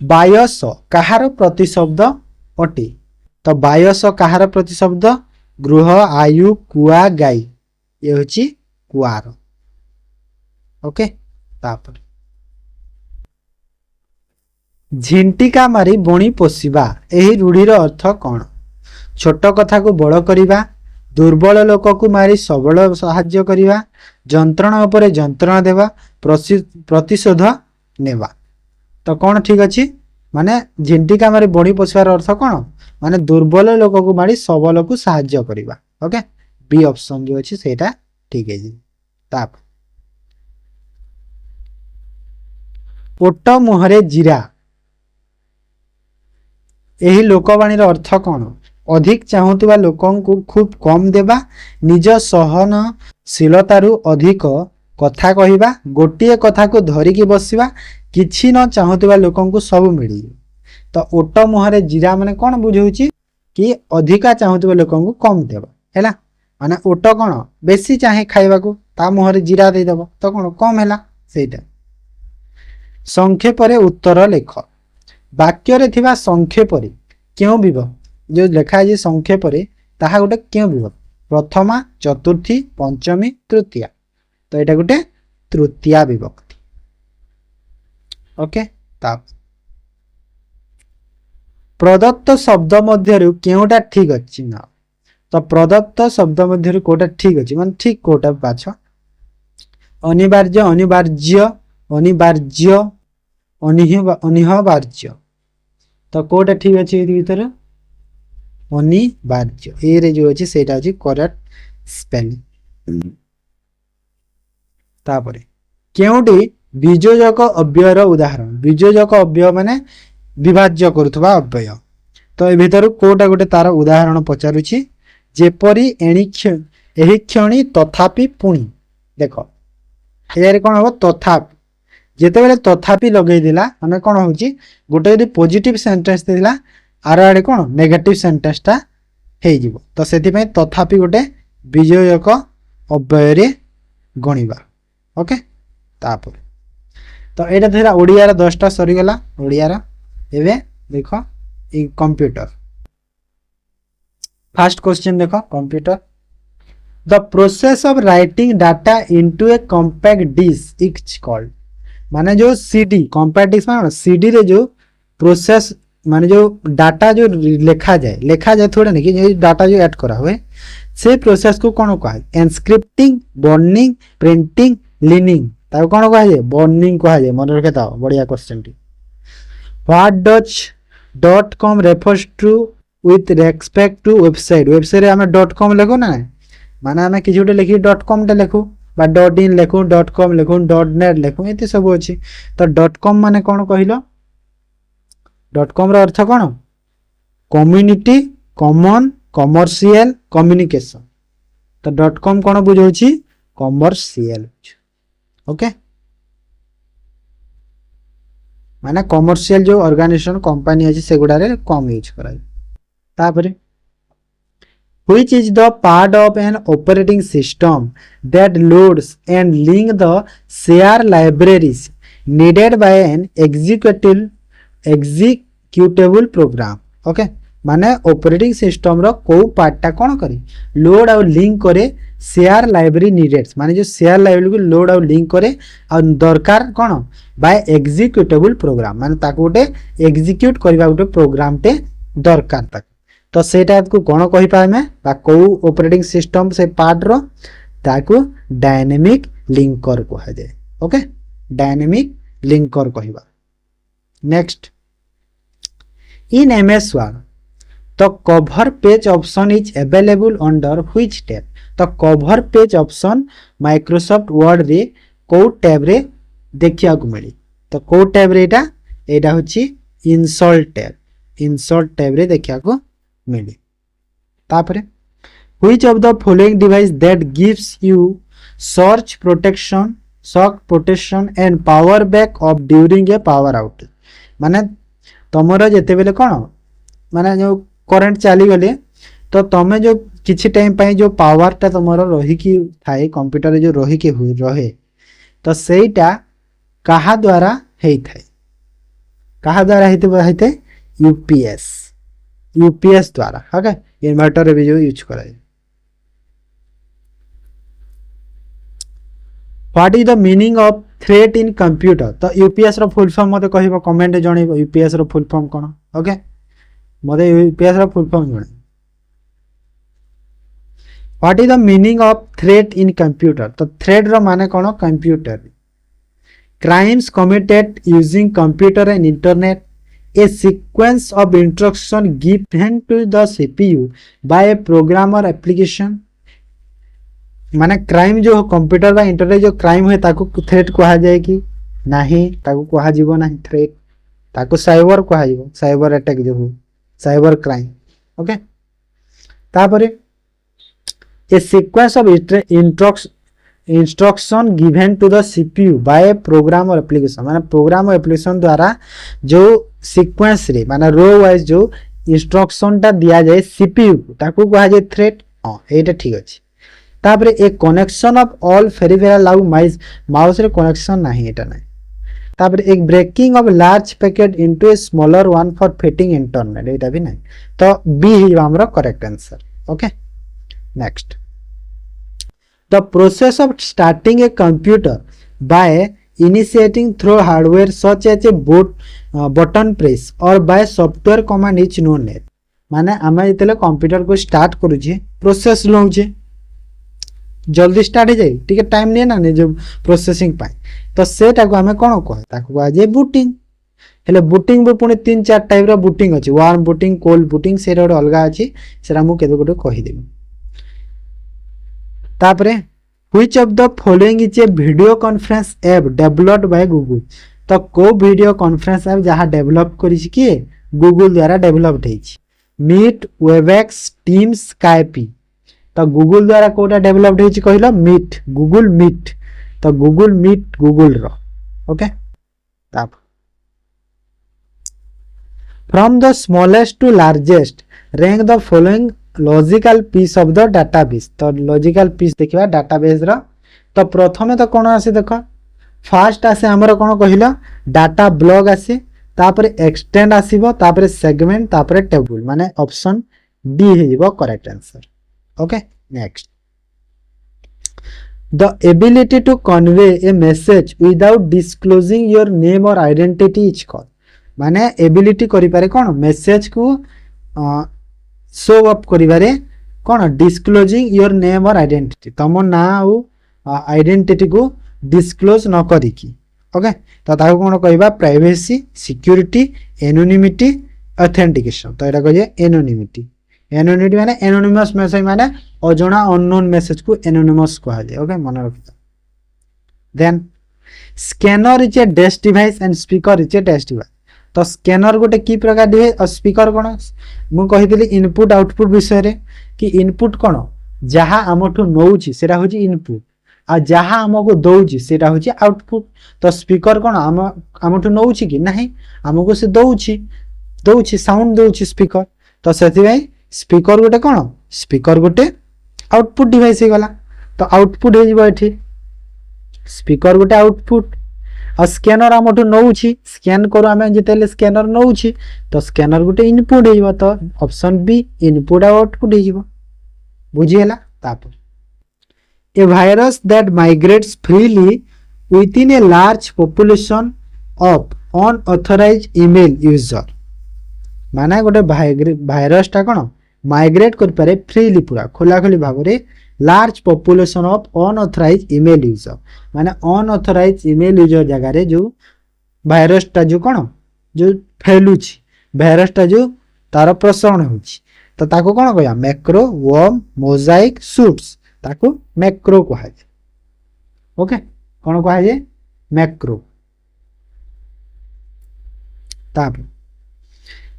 बायस कहार प्रतिशब्द अटे तो बायस कहार प्रतिशब्द गृह आयु कुआ गाई ये होची कुआर ओके तापरे झिंटिका मारी बणी पोषिबा एही रूढ़ी रो अर्थ कोन छोट कथा को बड़ करिबा दुर्बल लोक को मारी सबल सहाय्य करिबा जंत्रणा उपरे जंत्रणा देवा प्रतिशोध नेवा तो कौन ठीक अच्छी माने झिंटिका मारी बड़ी पोषार अर्थ कौन माने दुर्बल लोक को मारी सबल को सहाय्य करिबा ओके बी ऑप्शन जो अछि सेटा ठीक है जी ताप ओट मुहरे जीरा एही लोकवाणी रो अर्थ कौन अधिक चाहूतबा लोकन को खूब कम देबा निज सहनशीलतारु अधिक कथा कहिबा गोटिए कथा को धरिकी बसिबा किछि न चाहूतबा लोकन को सब मिली तो ओट मुहरे जीरा माने कौन बुझौछि कि अधिका चाहूतबा लोकन को कम देबा हैला माने ओट कौन बेसी चाहे खाइबा को ता मुहरे जीरा दे देबो तो कौन कम हैला सेटा संक्षेप रे उत्तर लेख वाक्य रे थिबा संक्षेप रे क्यों विभक्ति जो लेखा है संक्षेप रे ताहा गोटे क्यों विभक्ति प्रथमा चतुर्थी पंचमी तृतीया तो यहाँ गोटे तृतीया विभक्ति ओके ताप प्रदत्त शब्द मध्यरु केउटा ठीक अछि ना तो प्रदत्त शब्द मध्यरु कोटा ठीक अछि माने ठीक कोटा बाछ अनिवार्य अनिवार्य अनिवार्य अनिवार्य तो कोटा ठीक अछि ए भीतर अनिवार्य ए रे जो अछि सेटा अछि करेक्ट स्पेलिंग तापर केउटी विजोजक अव्ययर उदाहरण विजोजक अव्यय माने विभाज्य करुवा अव्यय तो ए भीतर कोटा गोटे तार उदाहरण पचारुछि जेपरी एही क्षणी तथापि पुणी देख यार कौन हम तथापि जिते बेले तथापि लगे दिला माने कौन होची गोटे यदि पॉजिटिव सेंटेंस दिला आर आड़े कौन नेगेटिव सेंटेंसटा हे जीवो तो सेति पय तथापि गोटे विजोजक अव्यय रे गणिबा ओके तापर तो एटा थिला ओडिया रा 10टा सरी गला ओडिया रा एबे देखो ई कंप्यूटर फर्स्ट क्वेश्चन देखो computer the process of writing data into a compact disk is called माने जो सीडी कॉम्पैक्ट डिस्क माने सीडी रे जो प्रोसेस माने जो डाटा जो लिखा जाए थोड़ा नहीं कि जो डाटा जो ऐड करा हुए से प्रोसेस को कौन कहा एनस्क्रिप्टिंग बर्निंग प्रिंटिंग लीनिंग ताको कौन कहा जाए बर्निंग कहा जाए मन रखे था बढ़िया क्वेश्चन टी what does .com refers to with respect to website website आम .com लिखो ना माने आम किसी गोटे लिखी .com टे लिखू बा .in लिखू .com लिखू .net लिखू ये सब अच्छी तो .com माने कौन कहल .com रो अर्थ कौन कम्युनिटी कॉमन कमर्शियल कम्युनिकेशन तो .com कौन बुझाऊँ कमर्शियल ओके माने कमर्शियल जो ऑर्गेनाइजेशन कंपनी अछि से गुडा रे कम यूज कराय तापरे which is the part of an operating system that loads and link the share libraries needed by an executable program okay माने ऑपरेटिंग सिस्टम रो को पार्टटा कोन करी लोड और लिंक करे शेयर लाइब्रेरी नीडेड माने जो शेयर लाइब्रेरी को लोड और link करे और दरकार कोन बाय एग्जीक्यूटेबल प्रोग्राम माने ताको गोटे एग्जीक्यूट करबा गोटे प्रोग्राम टे दरकार तक तो सेटा को कोन कहि पामे बा को ऑपरेटिंग सिस्टम से पार्ट रो ताको डायनामिक लिंकर कहा जाय ओके डायनामिक लिंकर कहबा नेक्स्ट इन एमएस वर्ड तो cover page option is available under which tab तो cover page option Microsoft Word रे को टैब रे देखिया को मिली तो को टैब रे एटा होची इंसर्ट टैब रे देखिया को मिली तापरे which of the following device that gives you search protection shock protection and power back of during a power outage माने तमरो जेते बेले कोन माने जो करंट चली गले तो तमे जो किछि टाइम पाई जो पावर टा तमरो रही की थाए कंप्यूटर जो रही के रहे तो सेटा कहा द्वारा हेई थाए कहा द्वारा हेते यूपीएस द्वारा ओके इन्वर्टर रे भी जो यूज कराए what is the meaning of thread in computer तो यूपीएस रो फुल फॉर्म मते कहबो कमेंट जणैबो यूपीएस रो फुल फॉर्म कोन ओके मते यूपीएस रो फुल फॉर्म जणे what is the meaning of thread in computer तो थ्रेड रो माने कोन computer crimes committed using computer and internet a sequence of instruction given to the CPU by a programmer application माने crime जो computer बा internet जो crime है ताको थ्रेट कहा जाए कि नहीं ताको कहा जीवो नहीं थ्रेट ताको साइबर कहा जीवो साइबर अटैक जो हो साइबर क्राइम ओके तापरे a sequence of instruction given to the CPU by program और एप्लीकेशन माने प्रोग्राम और एप्लीकेशन द्वारा जो सीक्वेंस रे माने रो वाइज जो इंस्ट्रक्शन टा दिया जाए सीपीयू ताको कहा जाए थ्रेट हां एटा ठीक अछि तापरे एक कनेक्शन ऑफ ऑल फेरिफेरल लाउ माउस रे कनेक्शन नहीं एटा नहीं तापरे एक breaking of large packet into a smaller one for fitting internet एटा भी नहीं तो बी ही हमरो correct answer okay next the process of starting a computer by initiating through hardware such as a button press or by software command is known as माने आमे जेतेले computer को स्टार्ट करू जे प्रोसेस लो जे जल्दी स्टार्ट हो जाए ठीक टाइम नहीं ना जो प्रोसेसिंग पाए तो सेटा को आमे कोन कह ताको आ जे बूटिंग हेले बूटिंग बो पुनी 3-4 टाइप रो बूटिंग अछि वार्म बूटिंग कोल्ड बूटिंग सेरा अलगा अछि सेरा मु केदो गोटे कहि देबी तापरे which of the following is a video conference app developed by Google. तो को वीडियो कॉन्फ्रेंस ऐप जहां डेवलप करिछि कि गूगल द्वारा डेवलप्ड हेछि। Meet, Webex, Teams, Skype. तो गूगल द्वारा कोटा डेवलप्ड हेछि कहलो मीट, गूगल मीट। तो गूगल मीट गूगल रो ओके। तब from the smallest to largest rank the following logical piece of the database. तो लॉजिकल पीस देखिबा डाटाबेस रो। तो प्रथमे तो कोन आसे देखो फास्ट आसे हमर कोन कहिलो डाटा ब्लॉक आसे, तापरे एक्सटेंड आसीबो, तापरे सेगमेंट, तापरे टेबल, माने ऑप्शन डी हेजिबो correct answer okay. Next the ability to convey a message without disclosing your name or identity is called. माने एबिलिटी करि पारे कोन मेसेज को शो अप करिवारे कोन disclosing your name or identity, तम ना आ आइडेंटिटी को डिस्क्लोज न करिकी ओके। तो ताको कोन कहबा प्राइवेसी, सिक्योरिटी, एनोनिमिटी, ऑथेंटिकेशन। तो एटा कहिए एनोनिमिटी। एनोनिमिटी माने एनोनिमस मेसेज माने अजणा अननोन मेसेज को एनोनिमस कहा जाय ओके, मन रखिता। Then scanner is a desk device and speaker is a desk device. तो स्कैनर गोटे की प्रकार डिवाइस और स्पीकर कोन मु कहितली इनपुट आउटपुट विषय रे कि इनपुट कोन जहा हमठु नउची सेटा होची इनपुट आ जहा हमको दउची सेटा होची आउटपुट। तो स्पीकर कोन हमठु नउची कि नाही, हमको से दउची साउंड दउची स्पीकर। तो सेति भाई स्पीकर गोटे कोन स्पीकर गोटे आउटपुट डिवाइस हे गला। तो आउटपुट हे जिवो एठी स्पीकर गोटे आउटपुट और स्कैनर हमठु नउची स्कैन करू आमे जेतेले स्कैनर नउची तो स्कैनर गोटे इनपुट हे जिवो। तो ऑप्शन बी इनपुट आउटपुट हे जिवो बुझी हैला। तापर a virus that migrates freely within a large population of unauthorized email user। माने गोटे भाइरस टा कोन माइग्रेट कर पारे फ्रीली पूरा खोला खोली भाव रे large population of unauthorized email user. माने अनऑथराइज्ड ईमेल यूजर जगह रे जो भाइरस टा जो कोन जो फैलुची भाइरस टा जो तार प्रसारण होची तो ताको कोन कहया मैक्रो, वर्म, मोजाइक, शूट्स। ताको मैक्रो कहा जाए ओके। कौन कहा जाए मैक्रो। ताप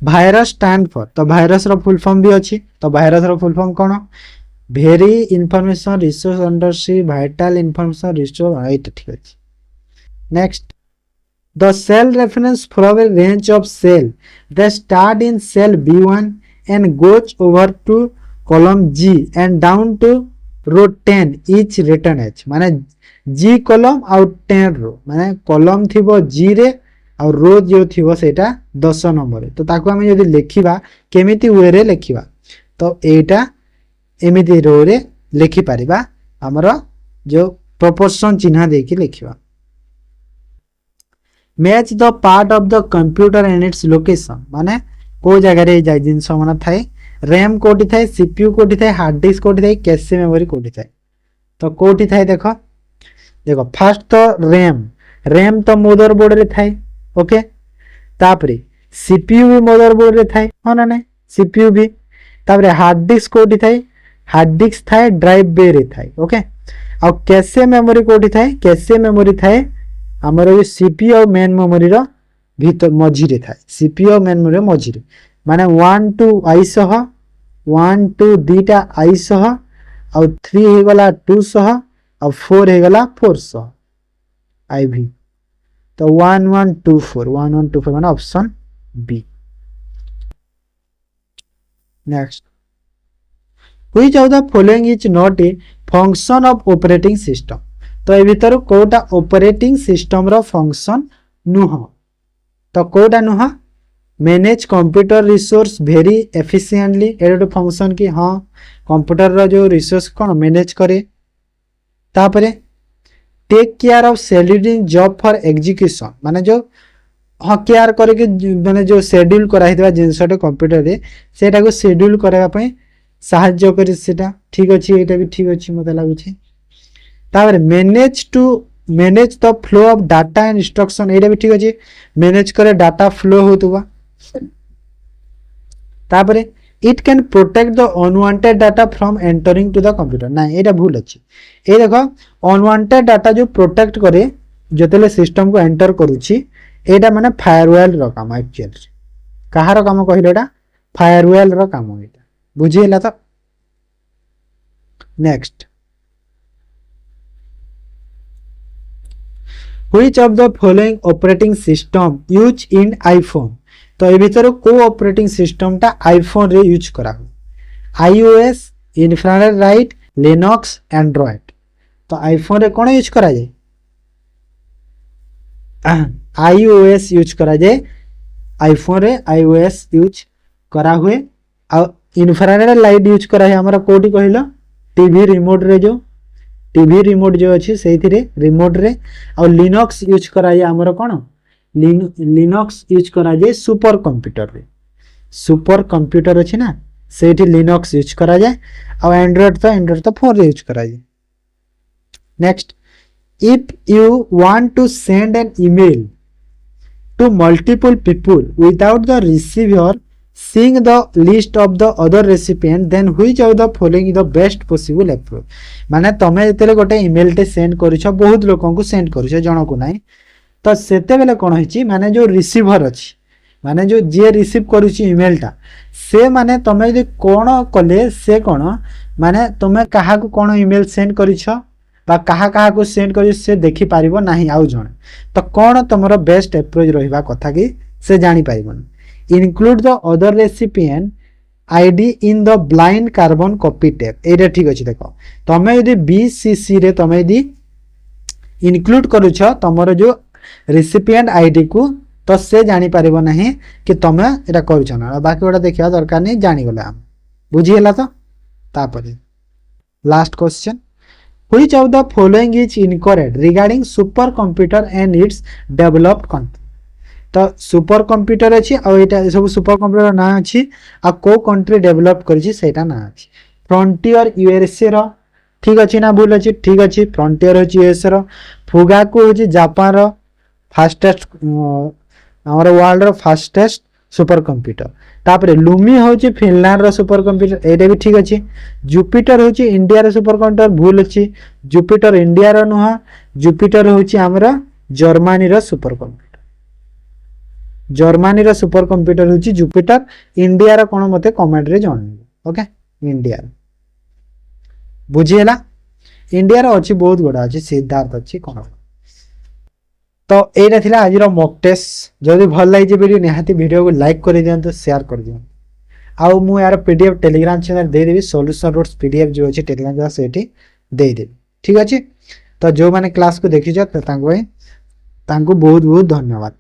भाइरस स्टैंड फॉर। तो भाइरस रो फुल फॉर्म भी अच्छी। तो भाइरस रो फुल फॉर्म कौन very information resource under see vital information resource at ठीक अछि। Next the cell reference from a range of cell that start in cell B1 and goes over to column G and down to row 10 etch return H. माने G column आउ 10 रो माने column थिबो G रे आ रो जो थिबो सेटा 10 number रे। तो ताको हम यदि लेखिबा केमिति वे रे लेखिबा तो एटा एमिति रो रे लेखि परिबा हमर जो प्रोपोर्शन चिन्ह देकी लेखिबा। Match the part of the computer and its location. माने को जगह रे जाय जिंस मन थाए रैम कोठी थाए, सीपीयू कोठी थाए, हार्ड डिस्क कोठी थाए, कैश मेमोरी कोठी थाए। तो कोठी थाए देखो देखो फर्स्ट तो रैम तो मदरबोर्ड रे थाए ओके। तापरे सीपीयू भी मदरबोर्ड रे थाए हो ना नहीं सीपीयू भी। तापरे हार्ड डिस्क कोठी थाए, हार्ड डिस्क थाए ड्राइव बे रे थाए ओके। आ कैश मेमोरी कोठी थाए, कैश मेमोरी थाए हमर जो सीपीयू और मेन मेमोरी रो भीतर मझी रे थाए। सीपीयू और मेन मेमोरी मझी रे माने 1 2 आई सह 1 2 दीटा आई सह और 3 हे गला 2 सह और 4 हे गला 4 सह आईवी। तो 1 1 2 4 1 1 2 4 माने option B. Next which of the following is not a function of operating system. तो ए भीतर कोटा ऑपरेटिंग सिस्टम रो फंक्शन नुह। तो कोटा नुह manage computer resource very efficiently एडो फंक्शन की हाँ कंप्यूटर रो जो रिसोर्स कौन मैनेज करे। तापरे take care of scheduling job for execution माने जो हाँ केयर करे कि माने जो शेड्यूल करा हितबा जिंसटे कंप्यूटर रे सेटा को शेड्यूल करबा पई सहाय्य करे सेटा ठीक अछि। एटा भी ठीक अछि मते लागु छै। तापरे manage the flow of data and instruction एटा भी ठीक अछि मैनेज करे डाटा फ्लो होतबा। तापरे it can protect the unwanted data from entering to the computer ना ये भूल अच्छी ये देख अनवांटेड डाटा जो प्रोटेक्ट करे जो सिस्टम को एंटर करुच्ची एटा माने फायरवेल रो काम एक्चुअल कहार काम कहले एटा फायरवेल रो काम एटा बुझिला तो next which of the following operating system use in iPhone तो ये भीतर को ऑपरेटिंग सिस्टम टा आईफोन रे यूज करा iOS infrared right Linux Android तो आईफोन रे कौन यूज करा जाए आईओएस यूज करा जाए आईफोन रे आईओएस यूज करा हुए आ इन्फ्रारेड लाइट यूज करा है हमरा कोठी कहलो टीवी रिमोट रे जो टीवी रिमोट जो अच्छी से रिमोट रे आ लिनक्स यूज करा जाए हमरा कौन लिनक्स यूज करा जाए सुपर कंप्यूटर रे सुपर कंप्यूटर अच्छी ना से लिनक्स यूज करा जाए और एंड्रॉइड तो फोन रे यूज करा जाए next if you want to send an email to multiple people without the receiver seeing the list of the other recipient then which of the following is the best possible approach माने तमे जेतेले गोटे email टे send करिछ बहुत लोकन को send करिछ जण को नाही तो सेते बेले कोन होइछि माने जो रिसीवर अछि माने जो जे रिसीव करिछ ईमेल टा से माने तमे जे कोन कले से कोन माने तमे काहा को कोन ईमेल सेंड करिछ बा काहा काहा को सेंड करिछ से देखि पारिबो नाही आउ जण तो कोन तमरो बेस्ट अप्रोच रहिबा कथा कि से जानि पारिबो include the other recipient id in the blind carbon copy tab एटा ठीक अछि देखो तमे यदि बीसीसी रे तमे यदि इंक्लूड करूछ तमरो जो रेसिपिएंट आईडी को तो से जानि पारिबो नाही कि तमे एटा करूछ ना बाकी ओटा देखिया दरकार नै जानि गला हम बुझी हला तो तापर last question which of the following is incorrect regarding super computer and it's developed country तो सुपर कंप्यूटर अच्छी आटा सब सुपर कंप्यूटर ना अच्छी आ को कंट्री डेवलप करिछि सेटा ना अच्छी फ्रंटियर यूएसए रो ठीक अच्छी ना भूल अच्छी ठीक अच्छी फ्रंटियर होची यूएसए रो फुगाकू होची जापान रो फास्टेस्ट हमर वर्ल्ड रो फास्टेस्ट सुपर कंप्यूटर तापरे लुमी होची फिनलैंड रो सुपर कंप्यूटर एटा भी ठीक अच्छी जुपिटर होची इंडिया रो सुपर कंप्यूटर भूल अच्छी जुपिटर इंडिया रो नुहा जुपिटर होची हमरा जर्मनी रो सुपर कंप्यूटर जर्मनी रो सुपर कंप्यूटर होची जुपिटर इंडिया रो कोन मते कमेंट रे जणाइबो ओके इंडिया बुझिएला इंडिया रो अछि बहुत गोडा अछि सिद्धार्थ अछि कोन तो एटा थिला आज रो मॉक टेस्ट जदी भल लाइ जे वीडियो निहाती वीडियो को लाइक कर दियंतो शेयर कर दियंतो आउ मु यार पीडीएफ टेलीग्राम चैनल दे देबी सॉल्यूशन रोड्स पीडीएफ जो अछि टेलीग्राम जा सेठी दे देबी ठीक अछि तो जो माने क्लास को देखि जा तांको बहुत बहुत धन्यवाद।